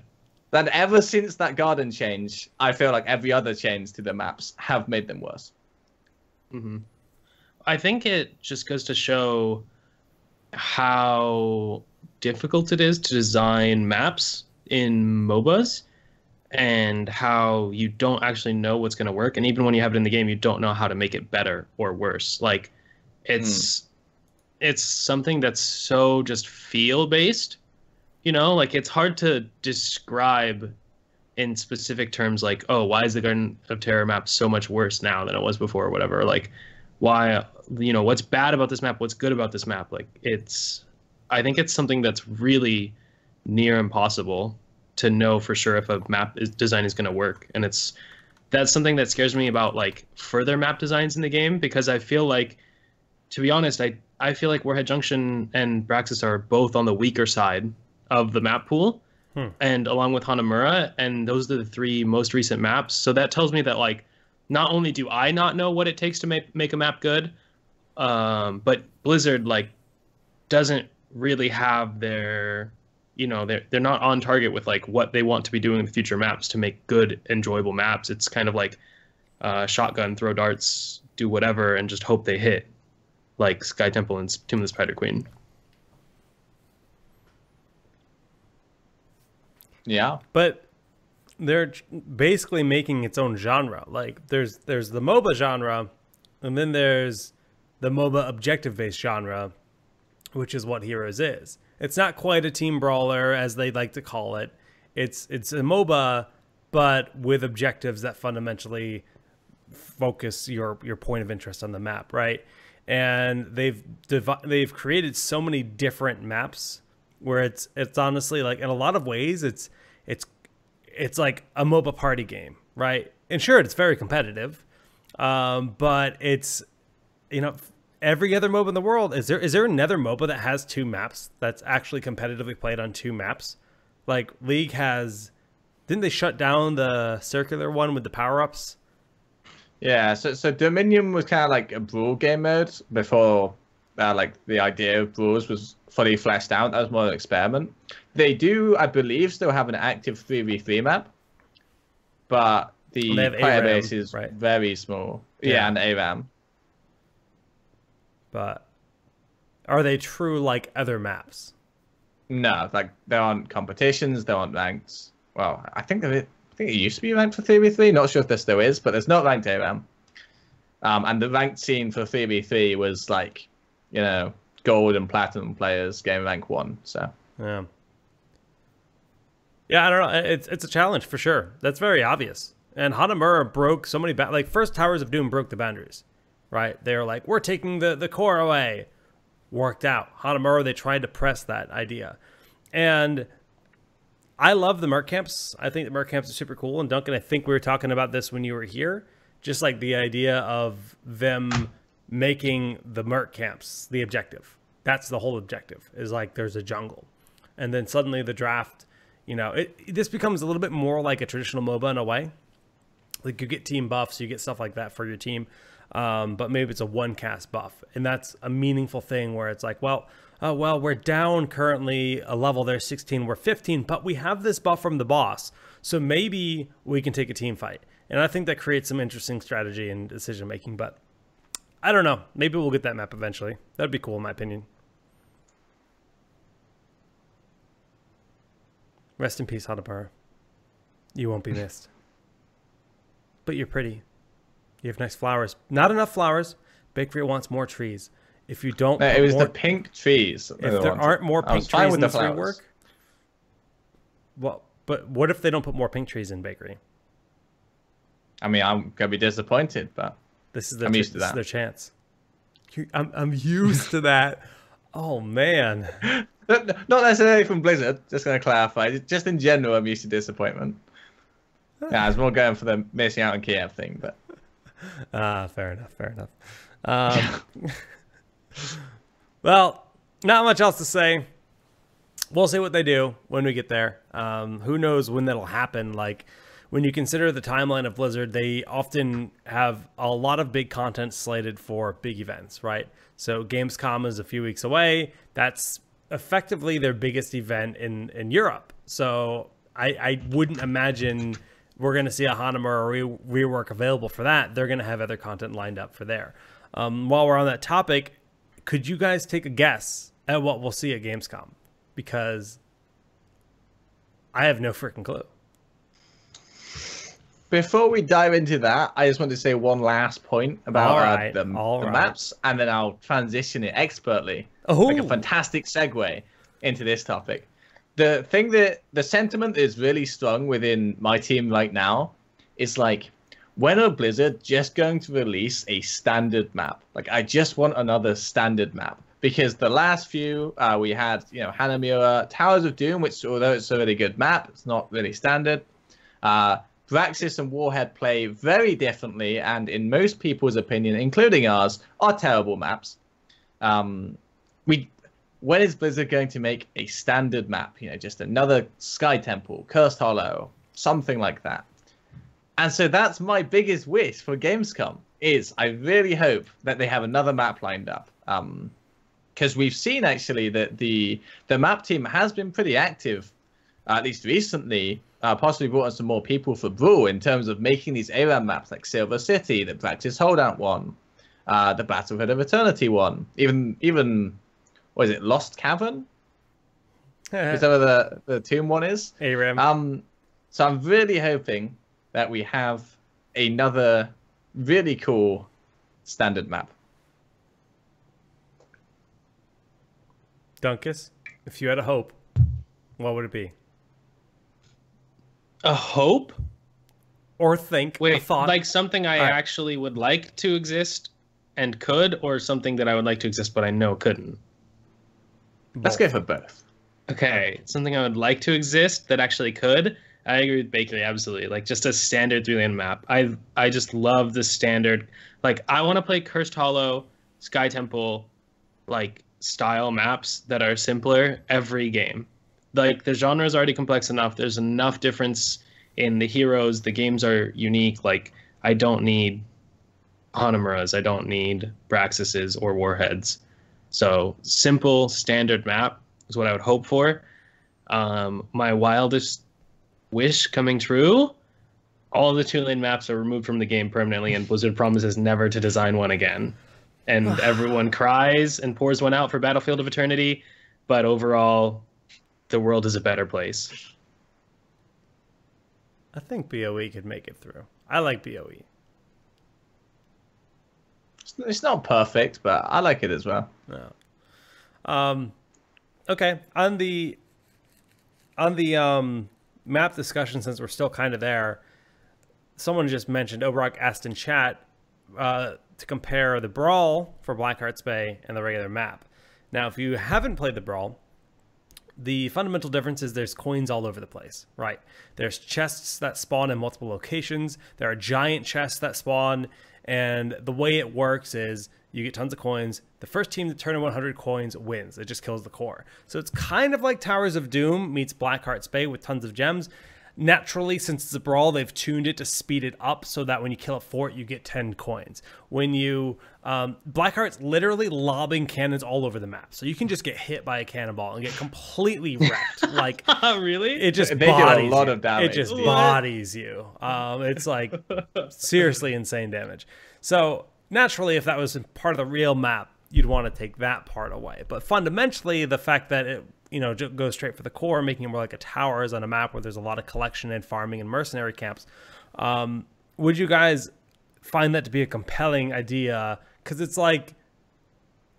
And ever since that garden change, I feel like every other change to the maps have made them worse. I think it just goes to show how difficult it is to design maps in MOBAs, and how you don't actually know what's going to work. And even when you have it in the game, you don't know how to make it better or worse. Like, it's something that's so just feel based, you know, like it's hard to describe in specific terms, like, oh, why is the Garden of Terror map so much worse now than it was before, or whatever. Like, why, you know, what's bad about this map? What's good about this map? Like, I think it's something that's really near impossible to know for sure if a design is going to work. And that's something that scares me about like further map designs in the game, because I feel like, to be honest, I feel like Warhead Junction and Braxis are both on the weaker side of the map pool, and along with Hanamura, and those are the 3 most recent maps. So that tells me that, like, not only do I not know what it takes to make a map good, but Blizzard, like, doesn't really have their, you know, they're not on target with like what they want to be doing in the future maps to make good, enjoyable maps. It's kind of like shotgun, throw darts, do whatever, and just hope they hit, like Sky Temple and Tomb of the Spider Queen. Yeah, but they're basically making its own genre. Like, there's the MOBA genre, and then there's the MOBA objective-based genre, which is what Heroes is. It's not quite a team brawler, as they like to call it. It's a MOBA, but with objectives that fundamentally focus your point of interest on the map, right? And they've created so many different maps where it's honestly, like, in a lot of ways it's like a MOBA party game, right? And sure, it's very competitive, but it's, you know, every other MOBA in the world, is there another MOBA that has 2 maps that's actually competitively played on 2 maps? Like, League has, didn't they shut down the circular one with the power-ups? Yeah, so Dominion was kind of like a brawl game mode before, like, the idea of brawls was fully fleshed out. That was more an experiment. They do, I believe, still have an active 3v3 map, but the player base is very small. Yeah, and ARAM. But are they true like other maps? No, like, there aren't competitions, there aren't ranks. Well, I think it used to be ranked for 3v3. Not sure if there still is, but there's not ranked ARAM. And the ranked scene for 3v3 was like, you know, gold and platinum players game rank 1. So yeah, I don't know. It's a challenge for sure. That's very obvious. And Hanamura broke so many like, first Towers of Doom broke the boundaries, right? They were like, we're taking the core away. Worked out. Hanamura, they tried to press that idea. And I love the Merc camps. I think the Merc camps are super cool. And Duncan, I think we were talking about this when you were here. Just like the idea of them making the Merc camps the objective. That's the whole objective, is like there's a jungle. And then suddenly the draft, you know, this becomes a little bit more like a traditional MOBA in a way. Like, you get team buffs, you get stuff like that for your team. But maybe it's a 1-cast buff. And that's a meaningful thing where it's like, well, we're down currently a level. There's 16, we're 15, but we have this buff from the boss. So maybe we can take a team fight. And I think that creates some interesting strategy and decision making. But I don't know. Maybe we'll get that map eventually. That'd be cool in my opinion. Rest in peace, Hanamura. You won't be missed. But you're pretty. You have nice flowers. Not enough flowers. Bakery wants more trees. If you don't... it was the pink trees. If there aren't more pink trees in this rework... Well, but what if they don't put more pink trees in Bakery? I mean, I'm going to be disappointed, but I'm used to that. This is their chance. I'm used to that. Oh, man. Not necessarily from Blizzard, just going to clarify. Just in general, I'm used to disappointment. Yeah, I was more going for the missing out on Kiev thing, but... fair enough. Well, not much else to say. We'll see what they do when we get there. Who knows when that'll happen? Like, when you consider the timeline of Blizzard, they often have a lot of big content slated for big events, right? So Gamescom is a few weeks away. That's effectively their biggest event in Europe. So I wouldn't imagine we're going to see a Hanamura rework available for that. They're going to have other content lined up for there. While we're on that topic, could you guys take a guess at what we'll see at Gamescom? Because I have no freaking clue. Before we dive into that, I just want to say one last point about the maps, and then I'll transition it expertly, like a fantastic segue into this topic. The thing that the sentiment is really strong within my team right now is like, when are Blizzard just going to release a standard map? Like, I just want another standard map. Because the last few, we had, Hanamura, Towers of Doom, which, although it's a really good map, it's not really standard. Braxis and Warhead play very differently, and in most people's opinion, including ours, are terrible maps. When is Blizzard going to make a standard map? Just another Sky Temple, Cursed Hollow, something like that. And so that's my biggest wish for Gamescom, is I really hope that they have another map lined up. Because we've seen, actually, that the map team has been pretty active, at least recently, possibly brought in some more people for Brawl in terms of making these ARAM maps like Silver City, the Practice Holdout one, the Battlefield of Eternity one, even what is it, Lost Cavern? Is that where the Tomb one is? ARAM. So I'm really hoping that we have another really cool standard map. Dunkus, if you had a hope, what would it be? A hope? Or think, a thought. Like something I actually would like to exist and could, or something that I would like to exist but I know couldn't? Let's go for both. Okay, something I would like to exist that actually could. I agree with Bakery, absolutely. Like, just a standard 3-lane map. I just love the standard. Like, I want to play Cursed Hollow, Sky Temple, like, style maps that are simpler every game. Like, the genre is already complex enough. There's enough difference in the heroes. The games are unique. Like, I don't need Hanamuras. I don't need Braxises or Warheads. So, simple, standard map is what I would hope for. My wildest wish coming true, all of the 2-lane maps are removed from the game permanently, and Blizzard promises never to design one again. And everyone cries and pours one out for Battlefield of Eternity, but overall, the world is a better place. I think BOE could make it through. I like BOE. It's not perfect, but I like it as well. No. Okay. On the map discussion, since we're still kind of there, someone just mentioned, Obrock asked in chat to compare the Brawl for Blackhearts Bay and the regular map. Now, if you haven't played the Brawl, the fundamental difference is there's coins all over the place, right? There's chests that spawn in multiple locations. There are giant chests that spawn, and the way it works is you get tons of coins. The first team to turn in 100 coins wins. It just kills the core. So it's kind of like Towers of Doom meets Blackhearts Bay with tons of gems. Naturally, since it's a brawl, they've tuned it to speed it up so that when you kill a fort, you get 10 coins. When you... Blackheart's literally lobbing cannons all over the map. So you can just get hit by a cannonball and get completely wrecked. Like, really? It just they bodies do a lot you. of damage. It just bodies you. It's like seriously insane damage. So naturally, if that was part of the real map, you'd want to take that part away. But fundamentally, the fact that it goes straight for the core, making it more like a Towers on a map where there's a lot of collection and farming and mercenary camps. Would you guys find that to be a compelling idea? Because it's like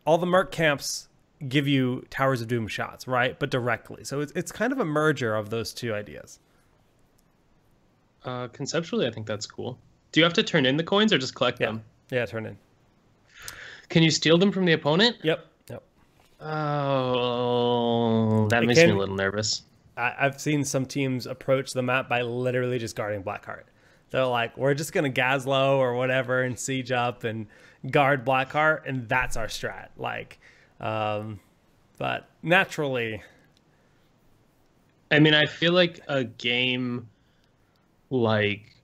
all the merc camps give you Towers of Doom shots, right? But directly. So it's kind of a merger of those two ideas. Conceptually, I think that's cool. Do you have to turn in the coins or just collect them? Yeah, turn in. Can you steal them from the opponent? Yep. Oh, that makes me a little nervous. I've seen some teams approach the map by literally just guarding Blackheart. They're like, we're just going to Gazlowe or whatever and siege up and guard Blackheart, and that's our strat. Like, but naturally... I mean, I feel like a game like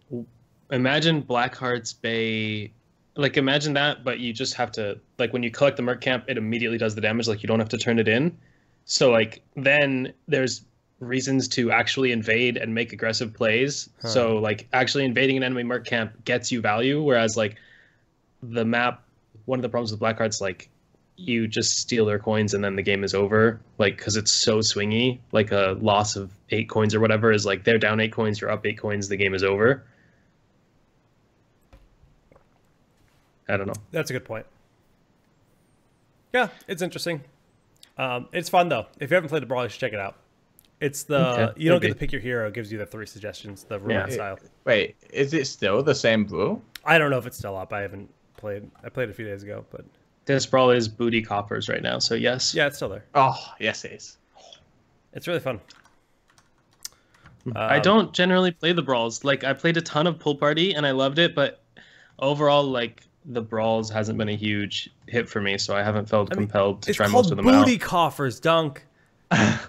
imagine Blackhearts Bay, like imagine that, but you just have to, like when you collect the Merc Camp, it immediately does the damage, like you don't have to turn it in. So like then there's reasons to actually invade and make aggressive plays. So like actually invading an enemy Merc Camp gets you value, whereas like the map, one of the problems with Blackhearts, like you just steal their coins and then the game is over, like because it's so swingy. Like a loss of 8 coins or whatever is like they're down 8 coins, you're up 8 coins, the game is over. I don't know. That's a good point. Yeah, it's interesting. It's fun though. If you haven't played the Brawl, you should check it out. It's the you don't get to pick your hero. It gives you the 3 suggestions, the rework style. Wait, is it still the same brew? I don't know if it's still up. I haven't played. I played a few days ago, but This Brawl is booty coppers right now, so yes. yeah, it's still there. Oh, yes, it is. It's really fun. I don't generally play the Brawls. Like I played a ton of Pool Party and I loved it, but overall, like the Brawls hasn't been a huge hit for me, so I haven't felt compelled to try most of them out. It's called booty coffers, Dunk.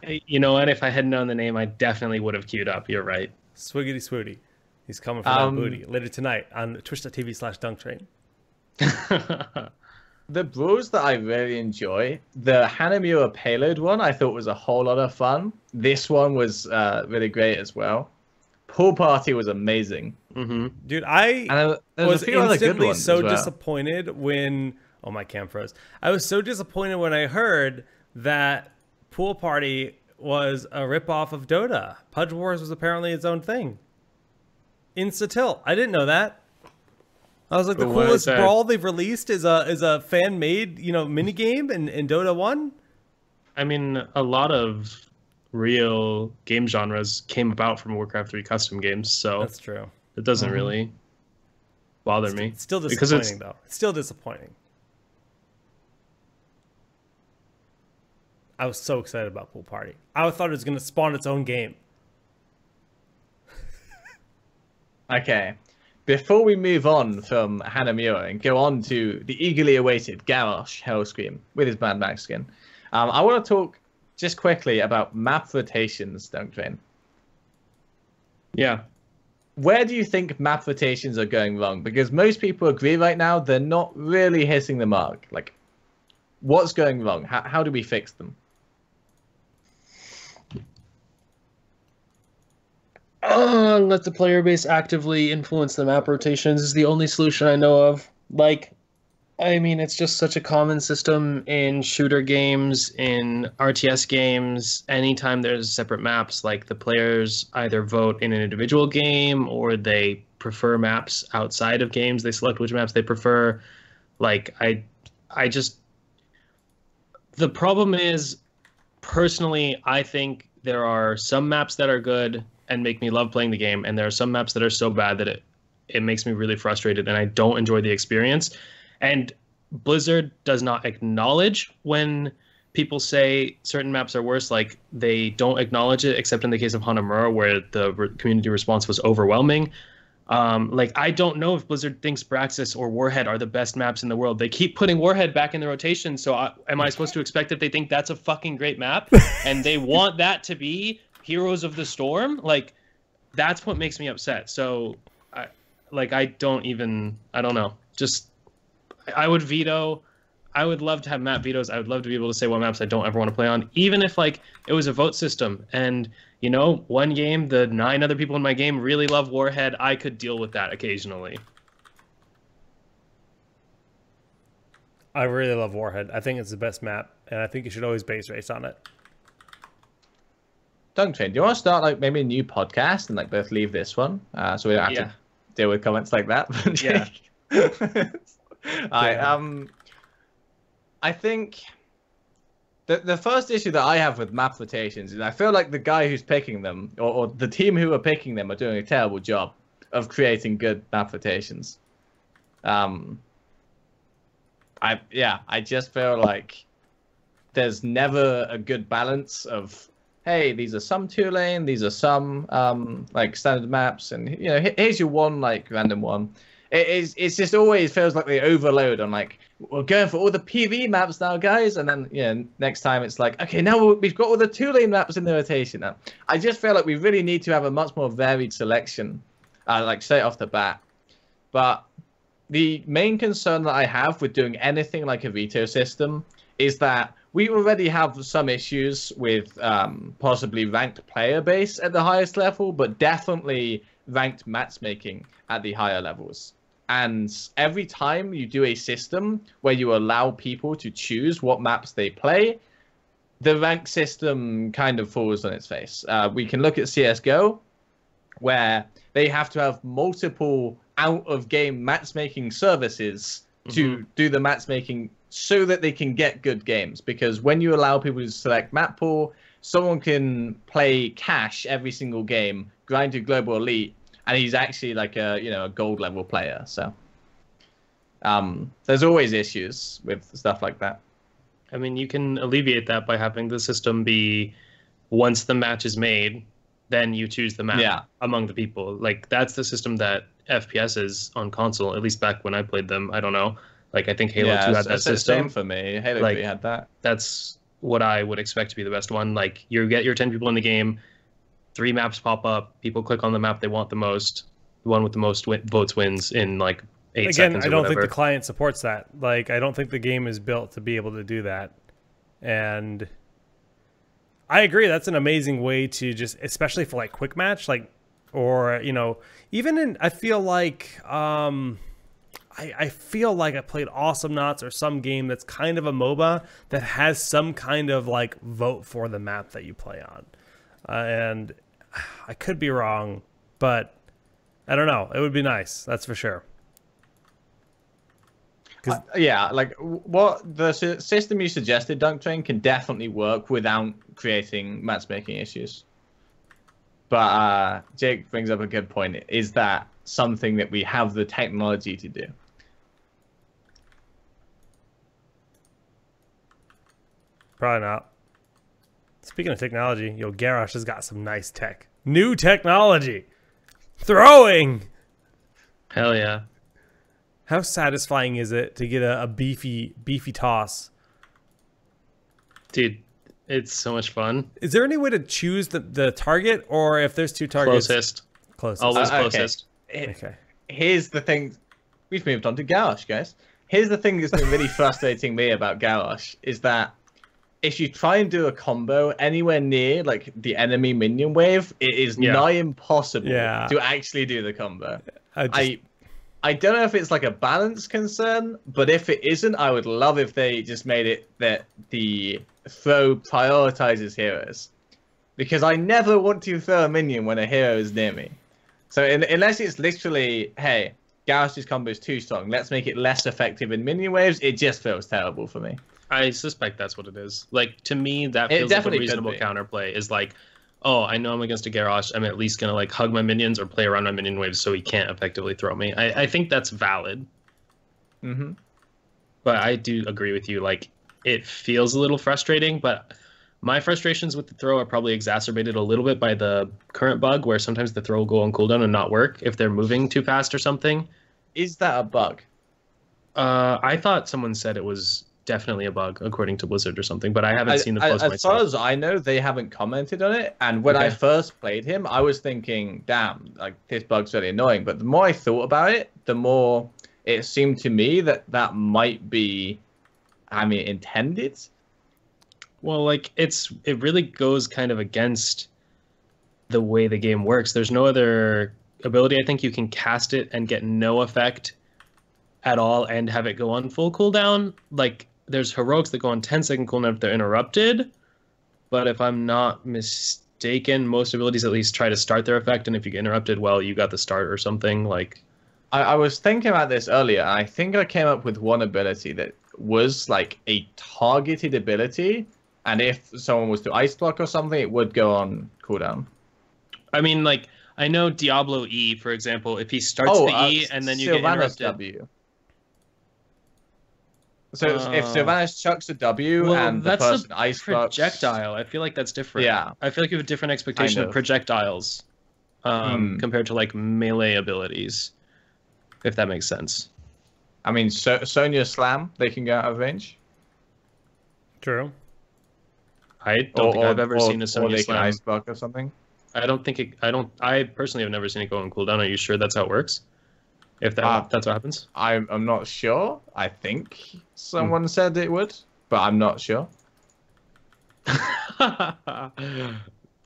You know what? If I had known the name, I definitely would have queued up. You're right. Swiggity swooty. He's coming for that booty later tonight on twitch.tv/dunktrain. The brews that I really enjoy, the Hanamura payload one, I thought was a whole lot of fun. This one was really great as well. Pool Party was amazing. Dude, I was a few other good instantly ones so as well. disappointed when... Oh, my cam froze. I was so disappointed when I heard that Pool Party was a ripoff of Dota. Pudge Wars was apparently its own thing. Insta-tilt. I didn't know that. I was like, the coolest brawl they've released is a fan-made, minigame in Dota 1? I mean, a lot of real game genres came about from Warcraft 3 custom games, so that's true. It doesn't really bother me. It's still disappointing, though. It's still disappointing. I was so excited about Pool Party. I thought it was going to spawn its own game. Okay. Before we move on from Hanamura and go on to the eagerly awaited Garrosh Hellscream with his Mad Max skin, I want to talk just quickly about map rotations, Dunktrain. Yeah. Where do you think map rotations are going wrong? Because most people agree right now they're not really hitting the mark. Like, what's going wrong? How do we fix them? Let the player base actively influence the map rotations is the only solution I know of. Like, I mean, it's just such a common system in shooter games, in RTS games. Anytime there's separate maps, like the players either vote in an individual game or they prefer maps outside of games. They select which maps they prefer. Like, I just... The problem is, personally, I think there are some maps that are good and make me love playing the game, and there are some maps that are so bad that it makes me really frustrated and I don't enjoy the experience. And Blizzard does not acknowledge when people say certain maps are worse. Like, they don't acknowledge it, except in the case of Hanamura, where the community response was overwhelming. Like, I don't know if Blizzard thinks Braxis or Warhead are the best maps in the world. They keep putting Warhead back in the rotation, so am I supposed to expect that they think that's a fucking great map and they want that to be Heroes of the Storm? Like, that's what makes me upset. So, I don't know. Just, I would veto. I would love to have map vetoes. I would love to be able to say what maps I don't ever want to play on, even if, like, it was a vote system. And, one game, the 9 other people in my game really love Warhead. I could deal with that occasionally. I really love Warhead. I think it's the best map, and I think you should always base race on it. Dunktrain, do you want to start, like, maybe a new podcast and, like, both leave this one? So we don't have to deal with comments like that. Yeah. I think the first issue that I have with map rotations is I feel like the guy who's picking them, or the team who are picking them, are doing a terrible job of creating good map rotations. I just feel like there's never a good balance of, hey, these are some 2-lane, these are some like standard maps, and here's your one like random one. It's just always feels like they overload on, like, we're going for all the PV maps now, guys, and then next time it's like, okay, now we've got all the 2-lane maps in the rotation now. I just feel like we really need to have a much more varied selection like straight off the bat. But the main concern that I have with doing anything like a veto system is that we already have some issues with possibly ranked player base at the highest level, but definitely ranked matchmaking at the higher levels. And every time you do a system where you allow people to choose what maps they play, the rank system kind of falls on its face. We can look at CSGO, where they have to have multiple out-of-game matchmaking services to do the matchmaking so that they can get good games. Because when you allow people to select map pool, someone can play cash every single game, grind to global elite, and he's actually like a gold level player. So there's always issues with stuff like that. I mean, you can alleviate that by having the system be, once the match is made, then you choose the map among the people. Like, that's the system that FPS is on console, at least back when I played them. I don't know. Like, I think Halo 2 had that system. Same for me. Halo 3 had that. That's what I would expect to be the best one. Like, you get your 10 people in the game, 3 maps pop up, people click on the map they want the most, the one with the most votes wins in like 8 seconds. Again, I don't think the client supports that. Like, I don't think the game is built to be able to do that. And I agree, that's an amazing way to just, especially for like quick match, like, or even in, I feel like I feel like I played Awesome Knots or some game that's kind of a MOBA that has some kind of like vote for the map that you play on. And I could be wrong, but I don't know. It would be nice, that's for sure. Yeah, like what the system you suggested, Dunk Train, can definitely work without creating matchmaking issues. But Jake brings up a good point. Is that something that we have the technology to do? Probably not. Speaking of technology, Garrosh has got some nice tech. New technology. Throwing. Hell yeah. How satisfying is it to get a beefy toss? Dude, it's so much fun. Is there any way to choose the target, or if there's 2 targets? Closest. Always closest. Okay. Here's the thing. We've moved on to Garrosh, guys. Here's the thing that's been really frustrating me about Garrosh is that if you try and do a combo anywhere near like the enemy minion wave, it is nigh impossible to actually do the combo. I don't know if it's like a balance concern, but if it isn't, I would love if they just made it that the throw prioritizes heroes. Because I never want to throw a minion when a hero is near me. So unless it's literally, hey, Garrosh's combo is too strong, let's make it less effective in minion waves, it just feels terrible for me. I suspect that's what it is. Like, to me, that feels like a reasonable counterplay. Is like, oh, I know I'm against a Garrosh, I'm at least going to like hug my minions or play around my minion waves so he can't effectively throw me. I think that's valid. Mm-hmm. But I do agree with you. Like, it feels a little frustrating, but my frustrations with the throw are probably exacerbated a little bit by the current bug where sometimes the throw will go on cooldown and not work if they're moving too fast or something. Is that a bug? I thought someone said it was definitely a bug, according to Blizzard or something, but I haven't seen the post myself. As far as I know, they haven't commented on it, and when I first played him, I was thinking, damn, like, this bug's really annoying, but the more I thought about it, the more it seemed to me that that might be, intended. Well, like, it really goes kind of against the way the game works. There's no other ability, I think you can cast it and get no effect at all and have it go on full cooldown. Like, there's heroics that go on 10-second cooldown if they're interrupted, but if I'm not mistaken, most abilities at least try to start their effect, and if you get interrupted, well, you got the start or something. Like, I was thinking about this earlier, and I think I came up with one ability that was like a targeted ability, and if someone was to ice block or something, it would go on cooldown. I mean, like, I know Diablo E, for example, if he starts the E and then you get interrupted. W. So if Sylvanas chucks a W and the person ice blocks... projectile. I feel like that's different. Yeah. I feel like you have a different expectation of projectiles compared to like melee abilities, if that makes sense. I mean, Sonya Slam, they can go out of range. True. I don't think I've ever seen a Sonya Slam. Or they can ice block or something. I don't think it. I personally have never seen it go on cooldown. Are you sure that's how it works? If that's what happens. I'm not sure. I think someone said it would, but I'm not sure.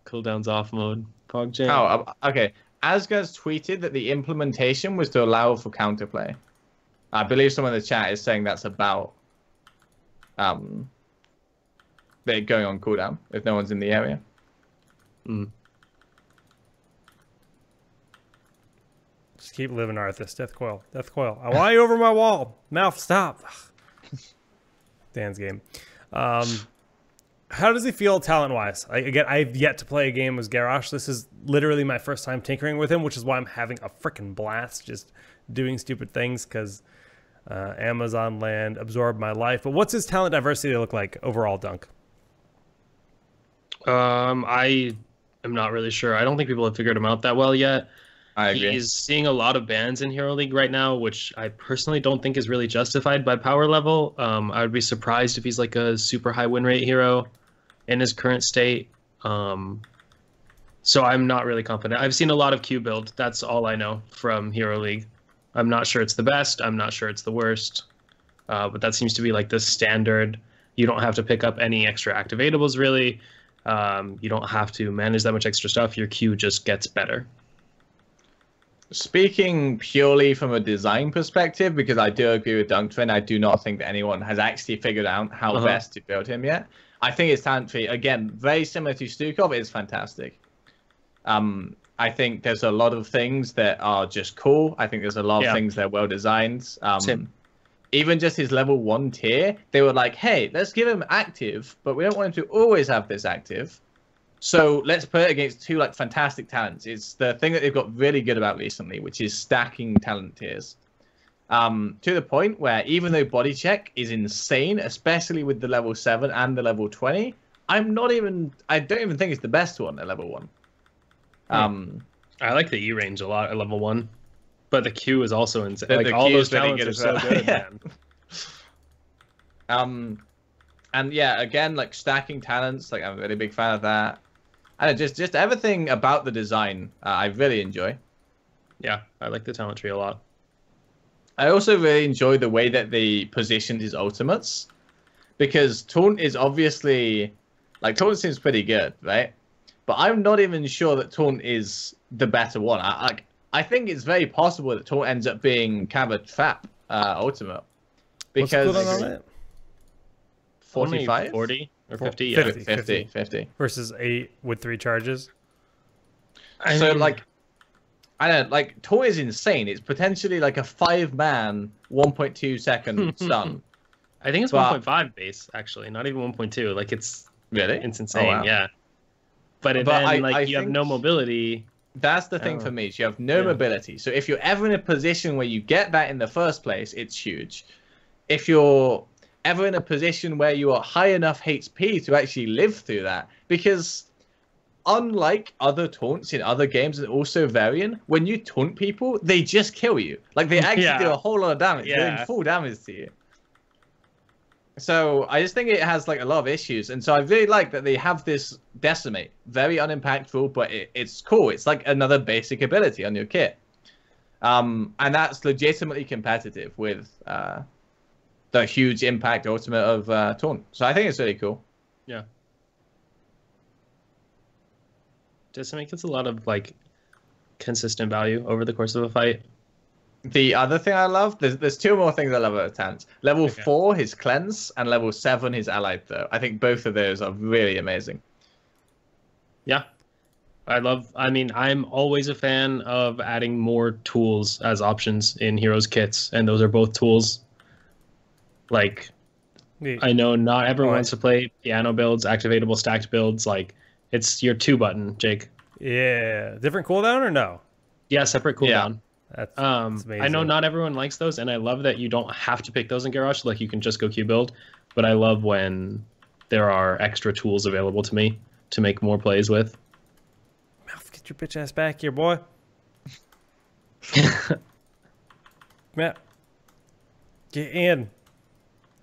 Cooldown's off mode. Pog jam. Oh, okay. Asgard's tweeted that the implementation was to allow for counterplay. I believe someone in the chat is saying that's about it going on cooldown if no one's in the area. Just keep living, Arthas. Death coil. Death coil. I want you over my wall. Mouth, stop. Dan's game. How does he feel talent-wise? Again, I've yet to play a game with Garrosh. This is literally my first time tinkering with him, which is why I'm having a freaking blast just doing stupid things because Amazon land absorbed my life. But what's his talent diversity look like overall, Dunk? I am not really sure. I don't think people have figured him out that well yet. I agree. He's seeing a lot of bans in Hero League right now, which I personally don't think is really justified by power level. I would be surprised if he's like a super high win rate hero in his current state. So I'm not really confident. I've seen a lot of Q build. That's all I know from Hero League. I'm not sure it's the best. I'm not sure it's the worst. But that seems to be like the standard. You don't have to pick up any extra activatables really. You don't have to manage that much extra stuff. Your Q just gets better. Speaking purely from a design perspective, because I do agree with Dunktrin, I do not think that anyone has actually figured out how best to build him yet. I think his talent tree, again, very similar to Stukov, is fantastic. I think there's a lot of things that are just cool. I think there's a lot of things that are well designed. Even just his level 1 tier, they were like, hey, let's give him active, but we don't want him to always have this active. So let's put it against two like fantastic talents. It's the thing that they've got really good about recently, which is stacking talent tiers. To the point where even though body check is insane, especially with the level 7 and the level 20, I don't even think it's the best one at level 1. I like the E range a lot at level 1, but the Q is also insane. Like the all Q those is really talents good are as so well. good, Yeah. man. And yeah, again, like stacking talents, like I'm a really big fan of that. And just everything about the design, I really enjoy. Yeah, I like the talent tree a lot. I also really enjoy the way that they positioned his ultimates, because Taunt is obviously like Taunt seems pretty good, right? But I'm not even sure that Taunt is the better one. I think it's very possible that Taunt ends up being kind of a trap ultimate, because what's the cooldown on it? 45, 40 or 50, yeah. 50 versus 8 with 3 charges. So like, I don't know, like Taunt is insane. It's potentially like a 5-man 1.2 second stun. I think it's 1.5 base actually, not even 1.2. Like it's insane. Oh, wow. Yeah. But then like you have no mobility. That's the thing for me. You have no mobility. So if you're ever in a position where you get that in the first place, it's huge. If you're ever in a position where you are high enough HP to actually live through that, because unlike other taunts in other games and also Varian, when you taunt people, they just kill you. Like they actually do a whole lot of damage. They're doing full damage to you. So I just think it has like a lot of issues, and so I really like that they have this decimate, very unimpactful, but it's cool. It's like another basic ability on your kit, and that's legitimately competitive with the huge impact ultimate of Taunt. So I think it's really cool. Yeah. Decimate gets a lot of like consistent value over the course of a fight. The other thing I love, there's 2 more things I love about Taunt. Level 4, his cleanse, and level 7, his allied throw. I think both of those are really amazing. Yeah. I mean, I'm always a fan of adding more tools as options in heroes kits, and those are both tools. Like, I know not everyone wants to play piano builds, activatable stacked builds. Like, it's your 2 button, Jake. Yeah. Different cooldown or no? Yeah, separate cooldown. Yeah. That's amazing. I know not everyone likes those, and I love that you don't have to pick those in Garrosh. Like, you can just go Q build. But I love when there are extra tools available to me to make more plays with. Mouth, get your bitch ass back here, boy. Matt, get in.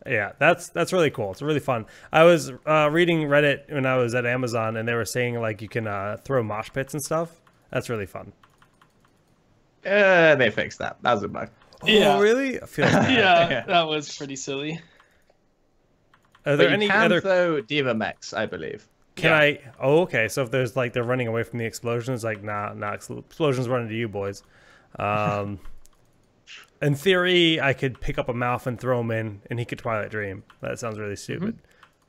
Yeah, that's really cool. It's really fun. I was reading Reddit when I was at Amazon, and they were saying like you can throw mosh pits and stuff. That's really fun. They fixed that. That was a bug. Yeah. Oh, really? I feel bad. Yeah, that was pretty silly. Are But there you any can other? throw Diva mechs, I believe. Can I? Oh, okay. So if there's like they're running away from the explosions, like nah, explosions running to you, boys. In theory, I could pick up a mouth and throw him in, and he could Twilight Dream. That sounds really stupid,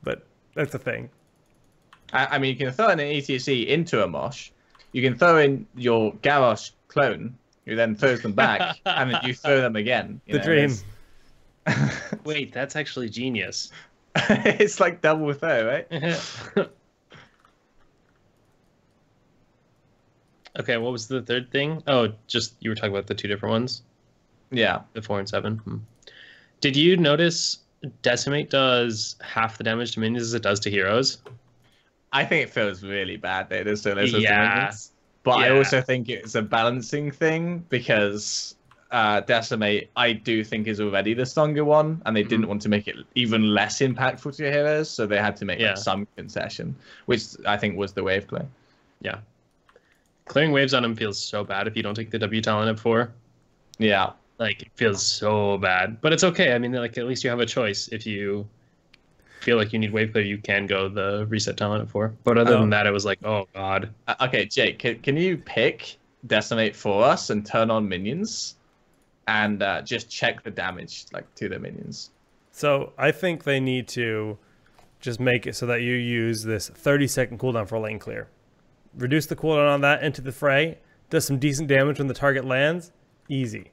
but that's the thing. I mean, you can throw in an ETC into a mosh. You can throw in your Garrosh clone, who then throws them back, and then you throw them again. The dream. Wait, that's actually genius. It's like double throw, right? Okay, what was the third thing? Oh, just you were talking about the two different ones, Yeah. the 4 and 7. Did you notice Decimate does half the damage to minions as it does to heroes? I think it feels really bad that it is so low to Yeah. minions. But I Yeah. also think it's a balancing thing because Decimate, I do think, is already the stronger one, and they didn't want to make it even less impactful to your heroes, so they had to make like, some concession, which I think was the wave play. Yeah. Clearing waves on him feels so bad if you don't take the W talent at 4. Yeah. Like, it feels so bad. But it's okay. I mean, like, at least you have a choice. If you feel like you need wave clear, you can go the reset talent at 4. But other than that, it was like, oh, God. Okay, Jake, can you pick Decimate for us and turn on minions? And just check the damage like to the minions. So I think they need to just make it so that you use this 30-second cooldown for lane clear. Reduce the cooldown on that into the fray. Does some decent damage when the target lands. Easy.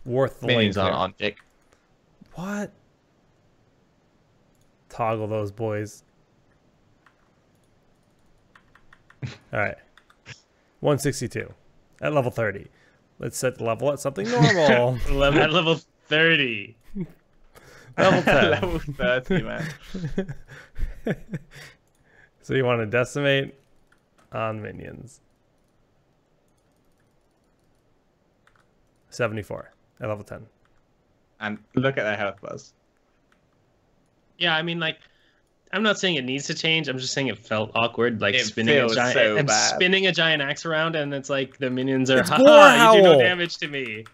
Worth the Minions lane clear. aren't on, Jake. What? Toggle those boys. All right. 162 at level 30. Let's set the level at something normal. At level 30. Level 10. Level 30, man. So you want to decimate on minions. 74 at level 10. And look at their health bars. Yeah, I mean, like, I'm not saying it needs to change. I'm just saying it felt awkward, like It spinning a feels giant so and bad. spinning a giant axe around, and it's like the minions are, It's haha, Gore you do no Howl. damage to me.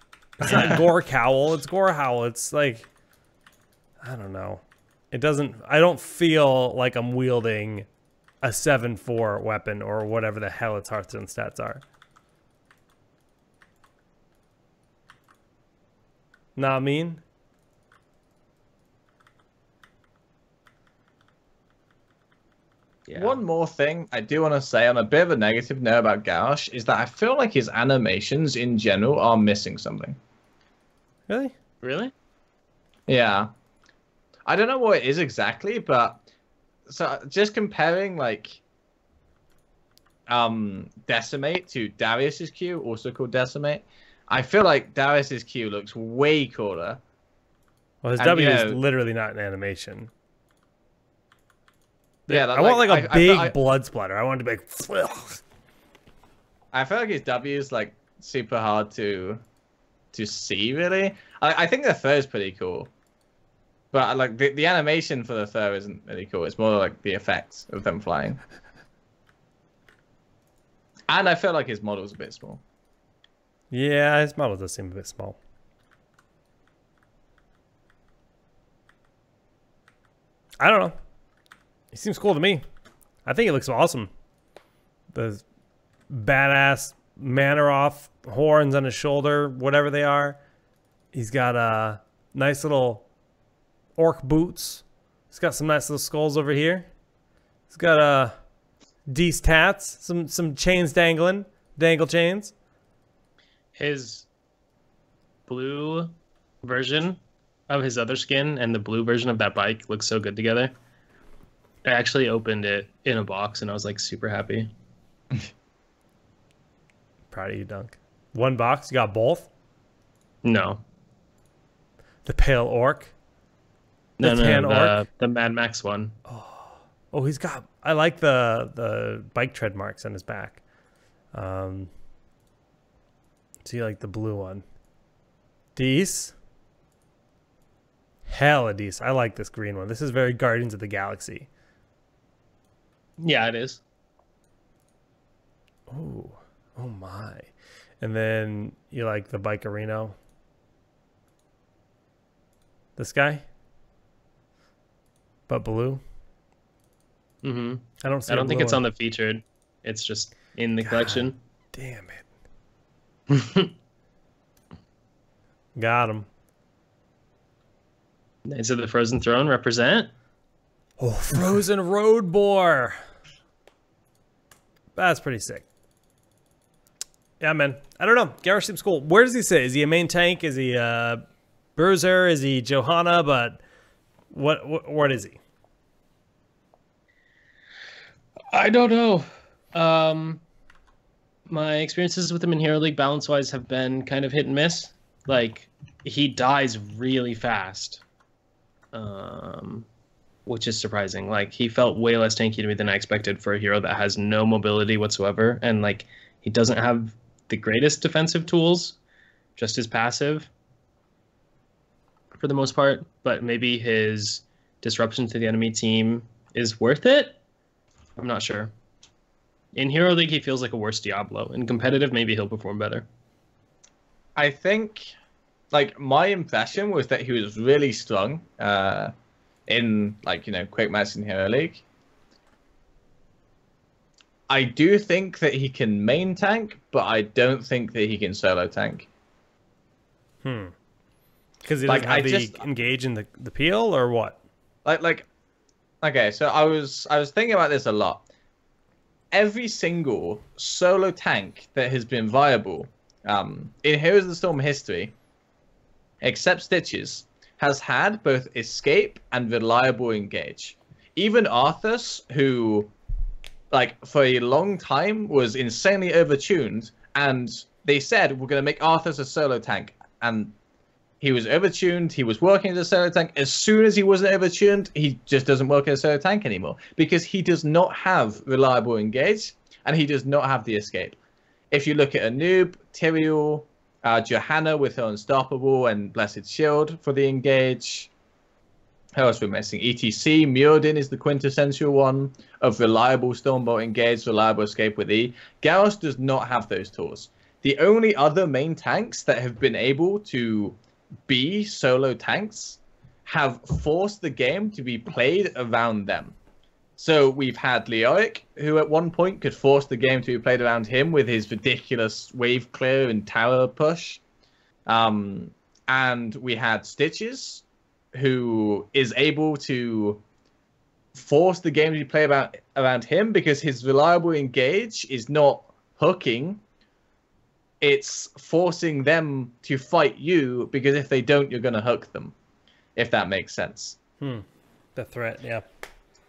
It's not Gore Cowl, it's Gore Howl. It's like, I don't know. It doesn't, I don't feel like I'm wielding a 7-4 weapon or whatever the hell its Hearthstone stats are. Not mean? Yeah. One more thing I do want to say on a bit of a negative note about Garrosh is that I feel like his animations in general are missing something. Really? Really? Yeah. I don't know what it is exactly, but so just comparing like Decimate to Darius's Q, also called Decimate, I feel like Darius's Q looks way cooler. Well, his And, W you is know- literally not an animation. Yeah, I want like a I big feel- blood splatter. I want it to be like, I feel like his W is like super hard to see, really. I think the throw is pretty cool, but like the animation for the throw isn't really cool. It's more like the effects of them flying. And I feel like his model's a bit small. yeah, his model does seem a bit small. I don't know. He seems cool to me. I think he looks awesome. The badass Manaroth horns on his shoulder, whatever they are. He's got nice little orc boots. He's got some nice little skulls over here. He's got decent tats, some chains dangling, dangle chains. His blue version of his other skin and the blue version of that bike look so good together. I actually opened it in a box and I was like super happy. Proud of you, Dunk. One box, you got both. No. The pale orc. The No, tan orc. the Mad Max one. Oh, he's got. I like the bike tread marks on his back. See, like the blue one. These. hella decent. I like this green one. This is very Guardians of the Galaxy. Yeah, it is. Oh, oh my. And then you like the Bikerino. This guy? But blue? Mm-hmm. I don't see I don't think it's one. on the featured. It's just in the collection. Damn it. Got him. Knights of the Frozen Throne represent. Oh, Frozen Road Boar. That's pretty sick. Yeah, man. I don't know. Garrosh seems cool. Where does he sit? Is he a main tank? Is he a bruiser? Is he Johanna? But what is he? I don't know. My experiences with him in Hero League balance-wise have been kind of hit and miss. Like, he dies really fast, which is surprising. Like, he felt way less tanky to me than I expected for a hero that has no mobility whatsoever. And, like, he doesn't have the greatest defensive tools, just his passive for the most part. But maybe his disruption to the enemy team is worth it? I'm not sure. In Hero League, he feels like a worse Diablo. In competitive, maybe he'll perform better. I think, like, my impression was that he was really strong in, like, you know, quick match in Hero League. I do think that he can main tank, but I don't think that he can solo tank. Because he doesn't have the engage in the peel, or what? Okay, so I was thinking about this a lot. Every single solo tank that has been viable in Heroes of the Storm history, except Stitches, has had both escape and reliable engage. Even Arthas, who, like, for a long time was insanely overtuned, and they said, we're going to make Arthas a solo tank. And he was overtuned, he was working as a solo tank. As soon as he wasn't overtuned, he just doesn't work as a solo tank anymore. Because he does not have reliable engage, and he does not have the escape. If you look at a noob, Tyrael, Johanna with her Unstoppable and Blessed Shield for the engage. Who else we're missing? ETC, Muradin is the quintessential one of reliable Stormbolt engage, reliable escape with E. Garrosh does not have those tools. The only other main tanks that have been able to be solo tanks have forced the game to be played around them. So we've had Leoric, who at one point could force the game to be played around him with his ridiculous wave clear and tower push. And we had Stitches, who is able to force the game to be played around him because his reliable engage is not hooking. It's forcing them to fight you because if they don't, you're going to hook them, if that makes sense. The threat, yeah.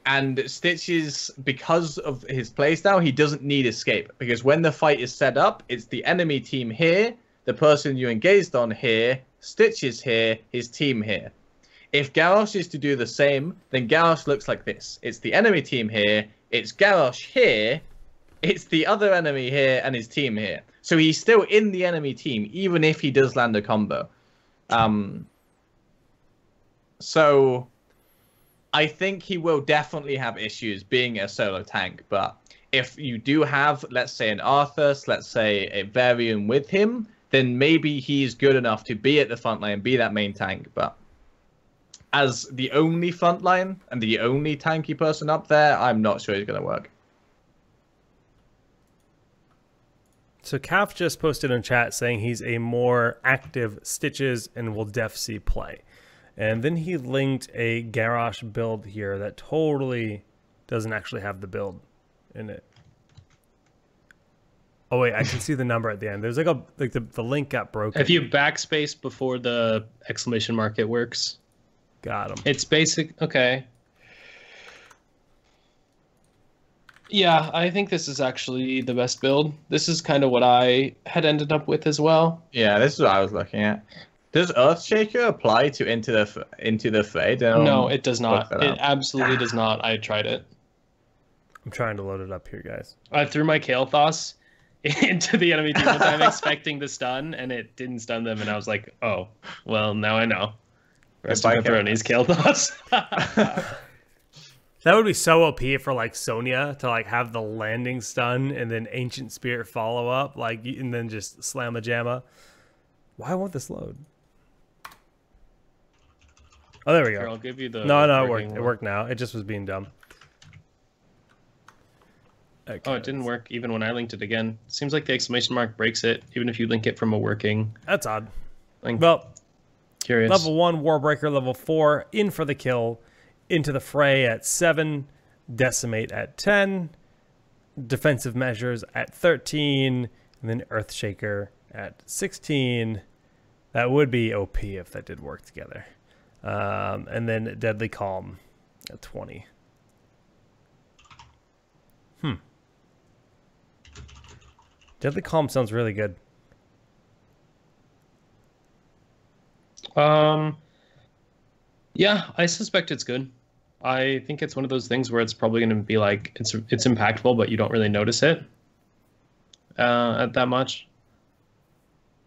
And Stitches, because of his playstyle, he doesn't need escape. Because when the fight is set up, it's the enemy team here, the person you engaged on here, Stitches here, his team here. If Garrosh is to do the same, then Garrosh looks like this. It's the enemy team here, it's Garrosh here, it's the other enemy here, and his team here. So he's still in the enemy team, even if he does land a combo. So I think he will definitely have issues being a solo tank. But if you do have, let's say, an Arthas, let's say a Varian with him, then maybe he's good enough to be at the front line and be that main tank. But as the only front line and the only tanky person up there, I'm not sure he's going to work. So Calf just posted in chat saying he's a more active Stitches and will def see play. And then he linked a Garrosh build here that totally doesn't actually have the build in it. Oh wait, I can see the number at the end. There's like the link got broken. If you backspace before the exclamation mark, it works. Got him. It's basic. Okay. Yeah, I think this is actually the best build. This is kind of what I had ended up with as well. Yeah, this is what I was looking at. Does Earthshaker apply to Into the Fray? No, it does not. It absolutely does not. I tried it. I'm trying to load it up here, guys. I threw my Kael'thas into the enemy team one time expecting to stun, and it didn't stun them, and I was like, oh, well, now I know. Rest of Pepperoni's killed us. That would be so OP for like Sonya to like have the landing stun and then Ancient Spirit follow up, like, and then just slam a jamma. Why won't this load? Oh, there we go. Here, I'll give you the No, it worked. It worked now. It just was being dumb. Okay. Oh, it didn't work even when I linked it again. Seems like the exclamation mark breaks it, even if you link it from a working. That's odd. Link. Well, Curious. level 1 Warbreaker, level 4 in for the kill, into the fray at 7, decimate at 10, defensive measures at 13, and then Earthshaker at 16. That would be OP if that did work together. And then Deadly Calm at 20. Deadly Calm sounds really good. Yeah, I suspect it's good. I think it's one of those things where it's probably going to be like it's impactful, but you don't really notice it at that much.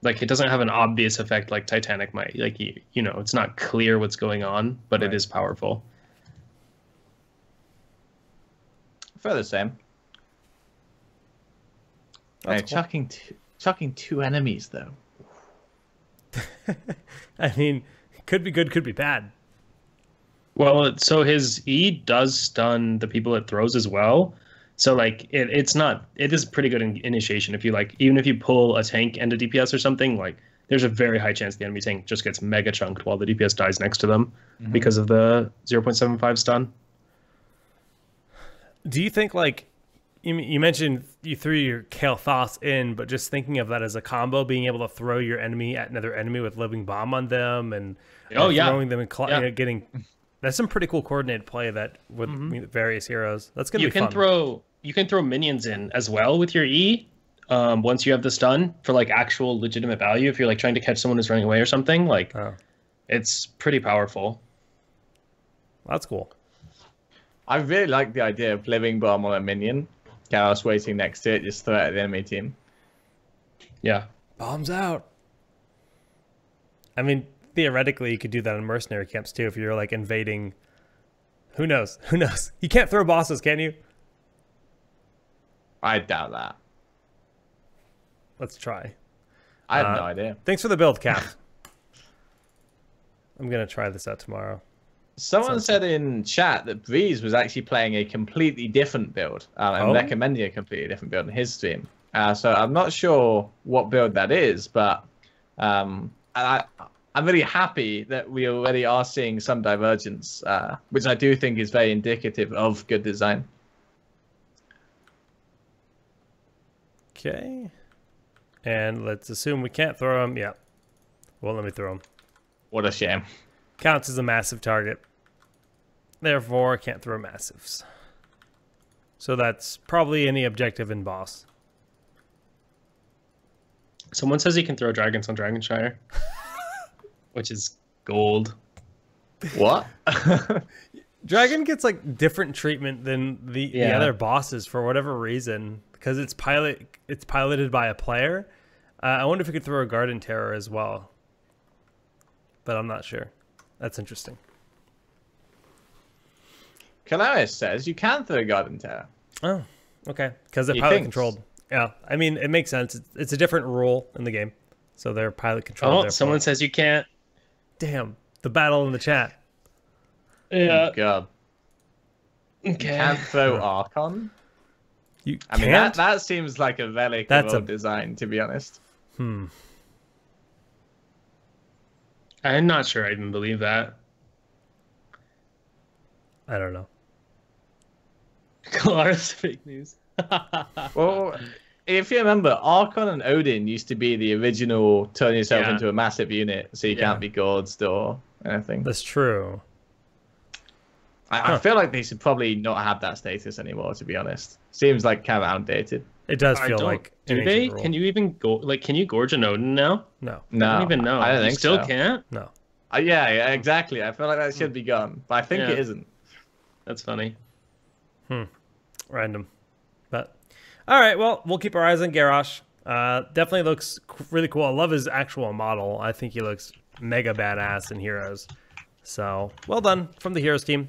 Like, it doesn't have an obvious effect like Titanic might. Like, you know, it's not clear what's going on, but Right. it is powerful. For the same. Hey, That's cool. chucking two enemies though. I mean, could be good, could be bad. Well, so his E does stun the people it throws as well. So like it is pretty good initiation. If you like, even if you pull a tank and a DPS or something, like there's a very high chance the enemy tank just gets mega chunked while the DPS dies next to them because of the 0.75 stun. Do you think, like, you mentioned you threw your Kael'thas in, but just thinking of that as a combo, being able to throw your enemy at another enemy with living bomb on them and throwing them and you know, getting that's some pretty cool coordinated play that with various heroes. That's gonna be fun. You can throw minions in as well with your E. Once you have the stun for like actual legitimate value, if you're like trying to catch someone who's running away or something, like it's pretty powerful. That's cool. I really like the idea of living bomb on a minion. Garrosh waiting next to it, just throw it at the enemy team. Yeah. Bombs out. I mean, theoretically, you could do that in mercenary camps too if you're like invading. Who knows? Who knows? You can't throw bosses, can you? I doubt that. Let's try. I have no idea. Thanks for the build, Cap. I'm gonna try this out tomorrow. Someone said in chat that Breeze was actually playing a completely different build and recommending a completely different build in his stream. So I'm not sure what build that is, but I'm really happy that we already are seeing some divergence, which I do think is very indicative of good design. Okay. And let's assume we can't throw him. Yeah. Well, let me throw him. What a shame. Counts as a massive target. Therefore, can't throw massives. So that's probably any objective in boss. Someone says he can throw dragons on Dragonshire, which is gold. What? Dragon gets like different treatment than the other bosses for whatever reason, because it's piloted by a player. I wonder if you could throw a Garden Terror as well, but I'm not sure. That's interesting. Calaris says you can throw Garden Terror. Oh, okay. Because they're pilot controlled. Yeah, I mean, it makes sense. It's a different rule in the game, so they're pilot controlled. Oh, someone says you can't. Damn, the battle in the chat. Yeah. Oh, God. Okay. You can't throw Archon? You I mean, can't? that seems like a relic of old design, to be honest. I'm not sure I even believe that. I don't know. Clarus fake news. Well, if you remember, Archon and Odin used to be the original turn yourself into a massive unit, so you can't be gorged or anything. That's true. I feel like they should probably not have that status anymore, to be honest. Seems like kind of outdated. It does feel like. Do they? Can you even go? Like, can you gorge an Odin now? No. No. I don't even know. I don't think you still so. can't? No. Yeah, exactly. I feel like that should be gone, but I think it isn't. That's funny. Random. But all right, well, we'll keep our eyes on Garrosh. Definitely looks really cool. I love his actual model. I think he looks mega badass in Heroes. So, well done from the Heroes team.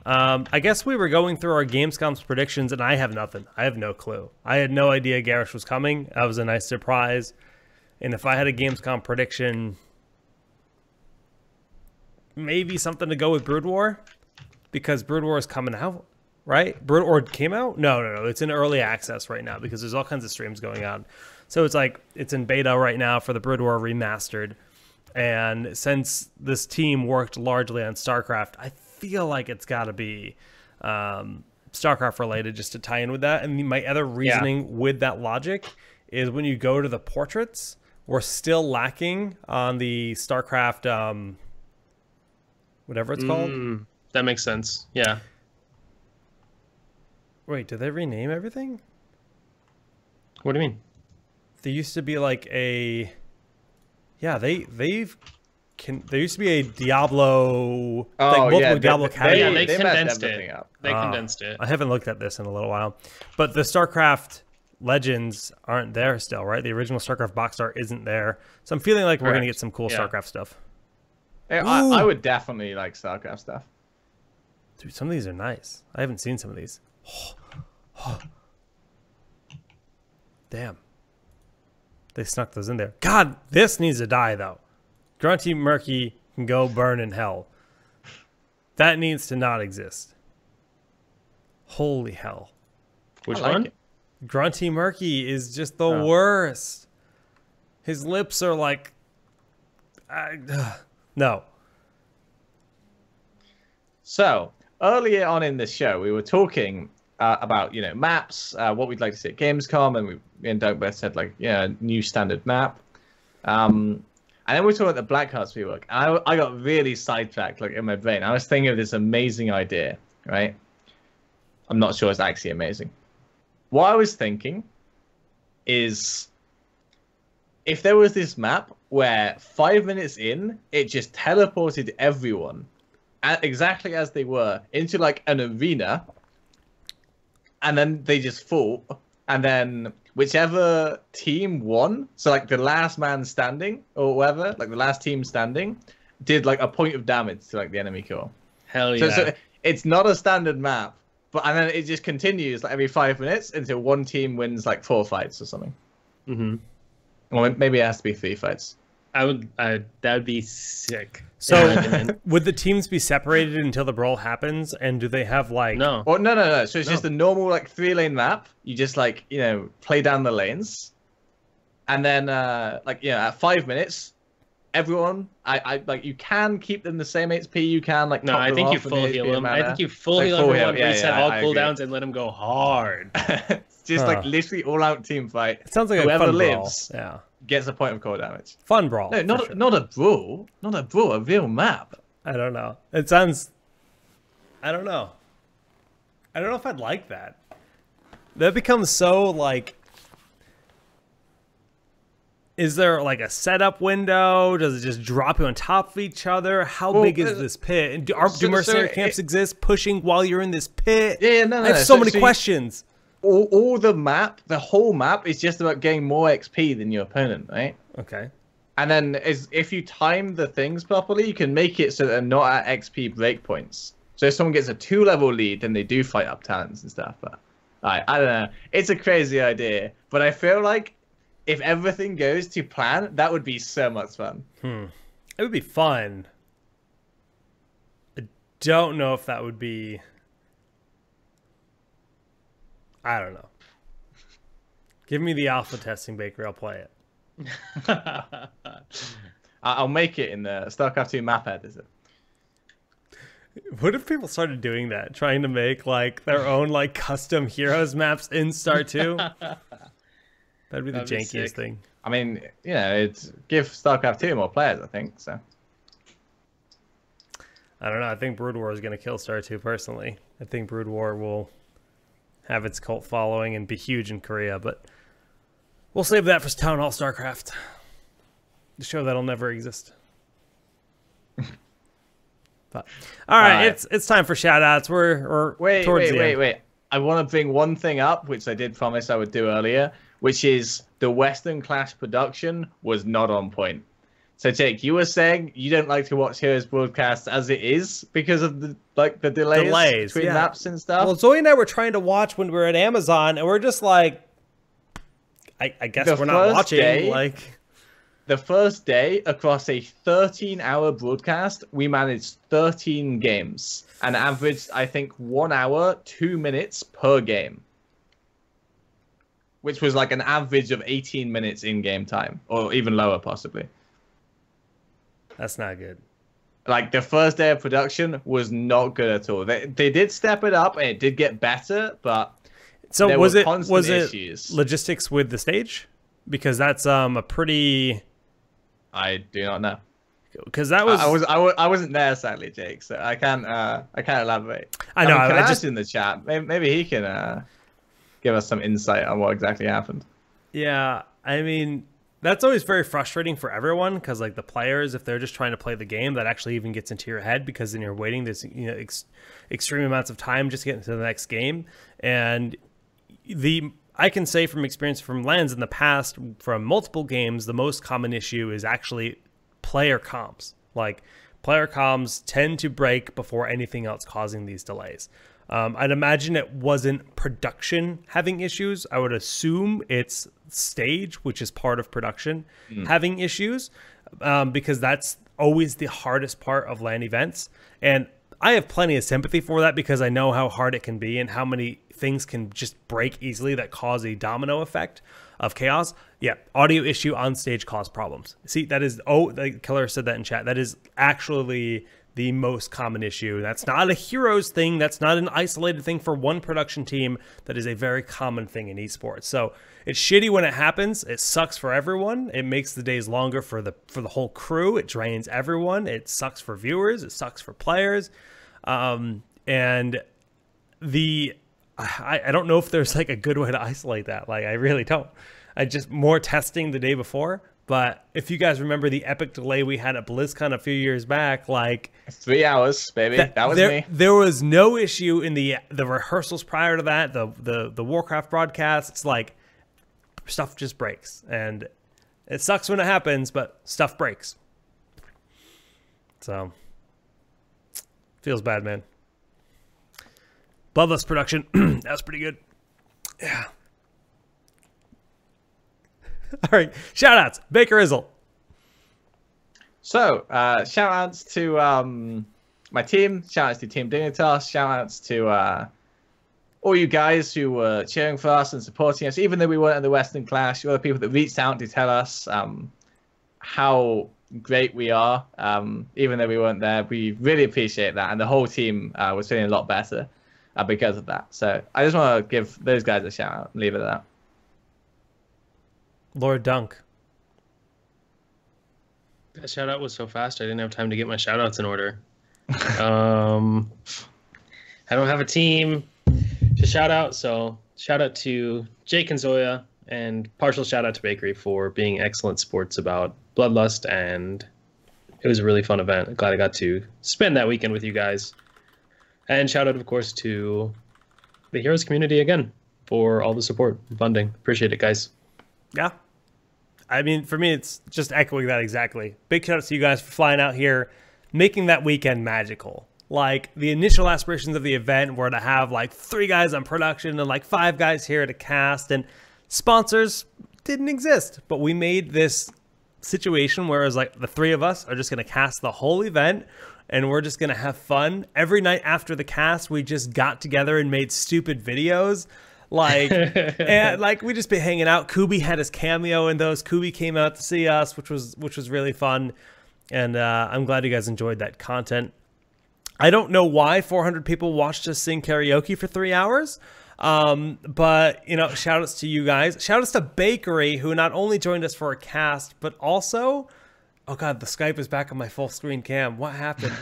I guess we were going through our Gamescom's predictions, and I have nothing. I have no clue. I had no idea Garrosh was coming. That was a nice surprise. And if I had a Gamescom prediction, maybe something to go with Brood War, because Brood War is coming out, right? Brood War came out? No. It's in early access right now because there's all kinds of streams going on. So it's like it's in beta right now for the Brood War remastered. And since this team worked largely on StarCraft, I feel like it's got to be StarCraft related just to tie in with that. And my other reasoning with that logic is when you go to the portraits, we're still lacking on the StarCraft, whatever it's called. That makes sense. Yeah. Wait, did they rename everything? What do you mean? There used to be like a... Yeah, there used to be a Diablo, Diablo category. Yeah, they condensed it. They condensed it. I haven't looked at this in a little while, but the StarCraft Legends aren't there still, right? The original StarCraft box art isn't there, so I'm feeling like we're gonna get some cool StarCraft stuff. Hey, I would definitely like StarCraft stuff. Dude, some of these are nice. I haven't seen some of these. Damn. They snuck those in there. God, this needs to die, though. Grunty Murky can go burn in hell. That needs to not exist. Holy hell. Which one? Grunty Murky is just the worst. His lips are like... no. So, earlier on in the show, we were talking about, maps, what we'd like to see at Gamescom, and me and Doug both said, new standard map. And then we talked about the Blackhearts rework, and I got really sidetracked, in my brain. I was thinking of this amazing idea, right? I'm not sure it's actually amazing. What I was thinking is, if there was this map where 5 minutes in, it just teleported everyone, exactly as they were, into, an arena, and then they just fought, and then whichever team won, so the last man standing or whatever, the last team standing, did a point of damage to the enemy core. Hell yeah! So it's not a standard map, and then it just continues every 5 minutes until one team wins 4 fights or something. Mm-hmm. Well, maybe it has to be 3 fights. That would be sick. So would the teams be separated until the brawl happens, and do they have No. Well, no. So it's just a normal 3-lane map. You just play down the lanes, and then at 5 minutes, everyone you can keep them the same HP. You can No, I think you full heal them. I think you full heal everyone, reset all cooldowns, and let them go hard. It's just literally all out team fight. It sounds like whoever a fun lives brawl. Yeah. Gets a point of core damage. Fun brawl. No, not a brawl. Not a brawl. A real map. I don't know. It sounds... I don't know. I don't know if I'd like that. That becomes so, Is there, a setup window? Does it just drop you on top of each other? How big is this pit? And do mercenary camps exist pushing while you're in this pit? Yeah, no. I have so many questions. All the whole map is just about getting more XP than your opponent, right? Okay. And then if you time the things properly, you can make it so they're not at XP breakpoints. So if someone gets a 2-level lead, then they do fight up talents and stuff. But I don't know. It's a crazy idea, but I feel like if everything goes to plan, that would be so much fun. It would be fun. I don't know if that would be... I don't know. Give me the alpha testing, Bakery. I'll play it. I'll make it in the StarCraft 2 map editor. What if people started doing that? Trying to make their own custom heroes maps in Star 2? That'd be the jankiest thing. I mean, it's give StarCraft 2 more players, I think. So I don't know. I think Brood War is going to kill Star 2 personally. I think Brood War will have its cult following and be huge in Korea, but we'll save that for TownHall StarCraft. The show that'll never exist. But all right, it's time for shoutouts. We're towards the end. Wait. I want to bring one thing up, which I did promise I would do earlier, which is the Western Clash production was not on point. So Jake, you were saying you don't like to watch Heroes broadcast as it is because of the delays between maps and stuff. Well, Zoe and I were trying to watch when we were at Amazon, and we're just like, I guess we're not watching. Like the first day across a 13-hour broadcast, we managed 13 games and averaged, I think, 1 hour, 2 minutes per game, which was like an average of 18 minutes in game time, or even lower possibly. That's not good. Like the first day of production was not good at all. They did step it up and it did get better, but so there was were it constant issues. Logistics with the stage? Because that's a pretty. I do not know. Because that was I wasn't there sadly, Jake, so I can't elaborate. I know. I just in the chat. Maybe he can give us some insight on what exactly happened. Yeah, I mean. That's always very frustrating for everyone because, like, the players, if they're just trying to play the game, that actually even gets into your head because then you're waiting this, extreme amounts of time just to get into the next game. And I can say from experience from Lens in the past, from multiple games, the most common issue is actually player comms. Like, player comms tend to break before anything else causing these delays. I'd imagine it wasn't production having issues. I would assume it's stage, which is part of production, having issues, because that's always the hardest part of LAN events. And I have plenty of sympathy for that because I know how hard it can be and how many things can just break easily that cause a domino effect of chaos. Yeah, audio issue on stage cause problems. See, that is, the Killer said that in chat. That is actually the most common issue. That's not a Heroes thing. That's not an isolated thing for one production team. That is a very common thing in esports. So it's shitty when it happens. It sucks for everyone. It makes the days longer for the whole crew. It drains everyone. It sucks for viewers. It sucks for players. And I don't know if there's like a good way to isolate that. Like I really don't. I just more testing the day before. But if you guys remember the epic delay we had at BlizzCon a few years back, like 3 hours, baby, that was me. There was no issue in the rehearsals prior to that. The Warcraft broadcasts, like stuff just breaks, and it sucks when it happens, but stuff breaks. So feels bad, man. Bloodlust production, that was pretty good. Yeah. All right, shout-outs. Baker Izzle. So, shout-outs to my team. Shout-outs to Team Dignitas. Shout-outs to all you guys who were cheering for us and supporting us, even though we weren't in the Western Clash. All the people that reached out to tell us how great we are, even though we weren't there. We really appreciate that, and the whole team was feeling a lot better because of that. So, I just want to give those guys a shout-out and leave it at that. Lord Dunk. That shout out was so fast I didn't have time to get my shout outs in order. I don't have a team to shout out, so shout out to Jake and Zoya, and partial shout out to Bakery for being excellent sports about Bloodlust, and it was a really fun event. I'm glad I got to spend that weekend with you guys. And shout out, of course, to the Heroes community again for all the support and funding. Appreciate it, guys. Yeah. I mean, for me, it's just echoing that exactly. Big shout out to you guys for flying out here, making that weekend magical. Like, the initial aspirations of the event were to have, like, 3 guys on production and, like, 5 guys here to cast, and sponsors didn't exist. But we made this situation where it was, like, the 3 of us are just going to cast the whole event, and we're just going to have fun. Every night after the cast, we just got together and made stupid videos. Like, and like we just been hanging out. Kubi had his cameo in those. Kubi came out to see us, which was really fun. And I'm glad you guys enjoyed that content. I don't know why 400 people watched us sing karaoke for 3 hours. But, you know, shout outs to you guys. Shout outs to Bakery, who not only joined us for a cast, but also, oh God, the Skype is back on my full screen cam. What happened?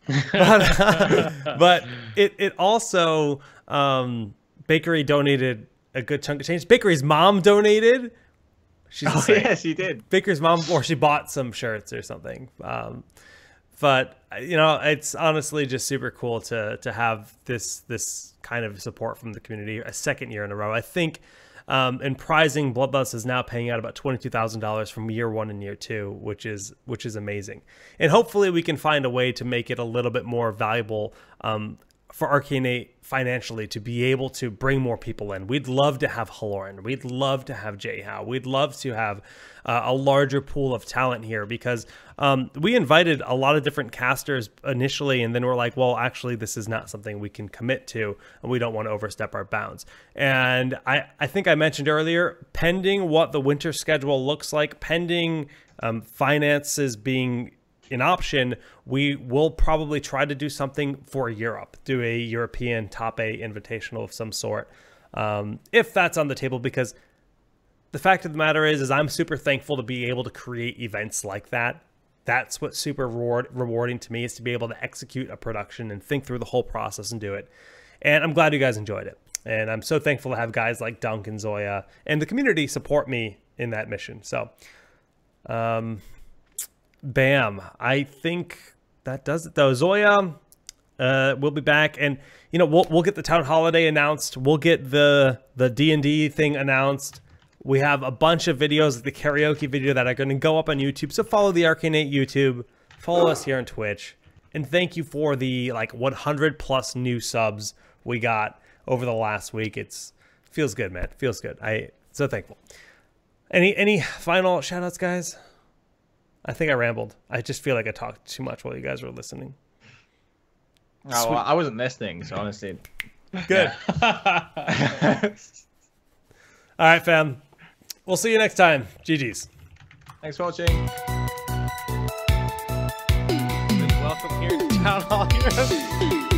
But it also, Bakery donated a good chunk of change. Bakery's mom donated. Oh, yeah, she did. Baker's mom, or she bought some shirts or something. But, you know, it's honestly just super cool to have this kind of support from the community a second year in a row. I think And prizing Bloodlust is now paying out about $22,000 from year 1 and year 2, which is amazing. And hopefully we can find a way to make it a little bit more valuable for Arcane8 financially, to be able to bring more people in. We'd love to have Haloran. We'd love to have Jayhow. We'd love to have a larger pool of talent here, because we invited a lot of different casters initially, and then we're like, well, actually, this is not something we can commit to, and we don't want to overstep our bounds. And I think I mentioned earlier, pending what the winter schedule looks like, pending finances being an option, we will probably try to do something for Europe, do a European top 8 invitational of some sort, if that's on the table, because the fact of the matter is I'm super thankful to be able to create events like that. That's what's super rewarding to me, is to be able to execute a production and think through the whole process and do it. And I'm glad you guys enjoyed it. And I'm so thankful to have guys like Dunk and Zoya and the community support me in that mission. So, bam, I think that does it though. Zoya, we'll be back, and you know, we'll get the Town Holiday announced. We'll get the D&D thing announced. We have a bunch of videos, like the karaoke video, that are going to go up on YouTube. So follow the Arcane8 YouTube, follow us here on Twitch, and thank you for the like 100+ new subs we got over the last week. It's feels good, man. Feels good. So thankful. Any final shoutouts, guys? I think I rambled. I just feel like I talked too much while you guys were listening. Oh, well, I wasn't listening, so honestly. Good. Yeah. All right, fam. We'll see you next time. GG's. Thanks for watching. Welcome here to Town Hall Heroes.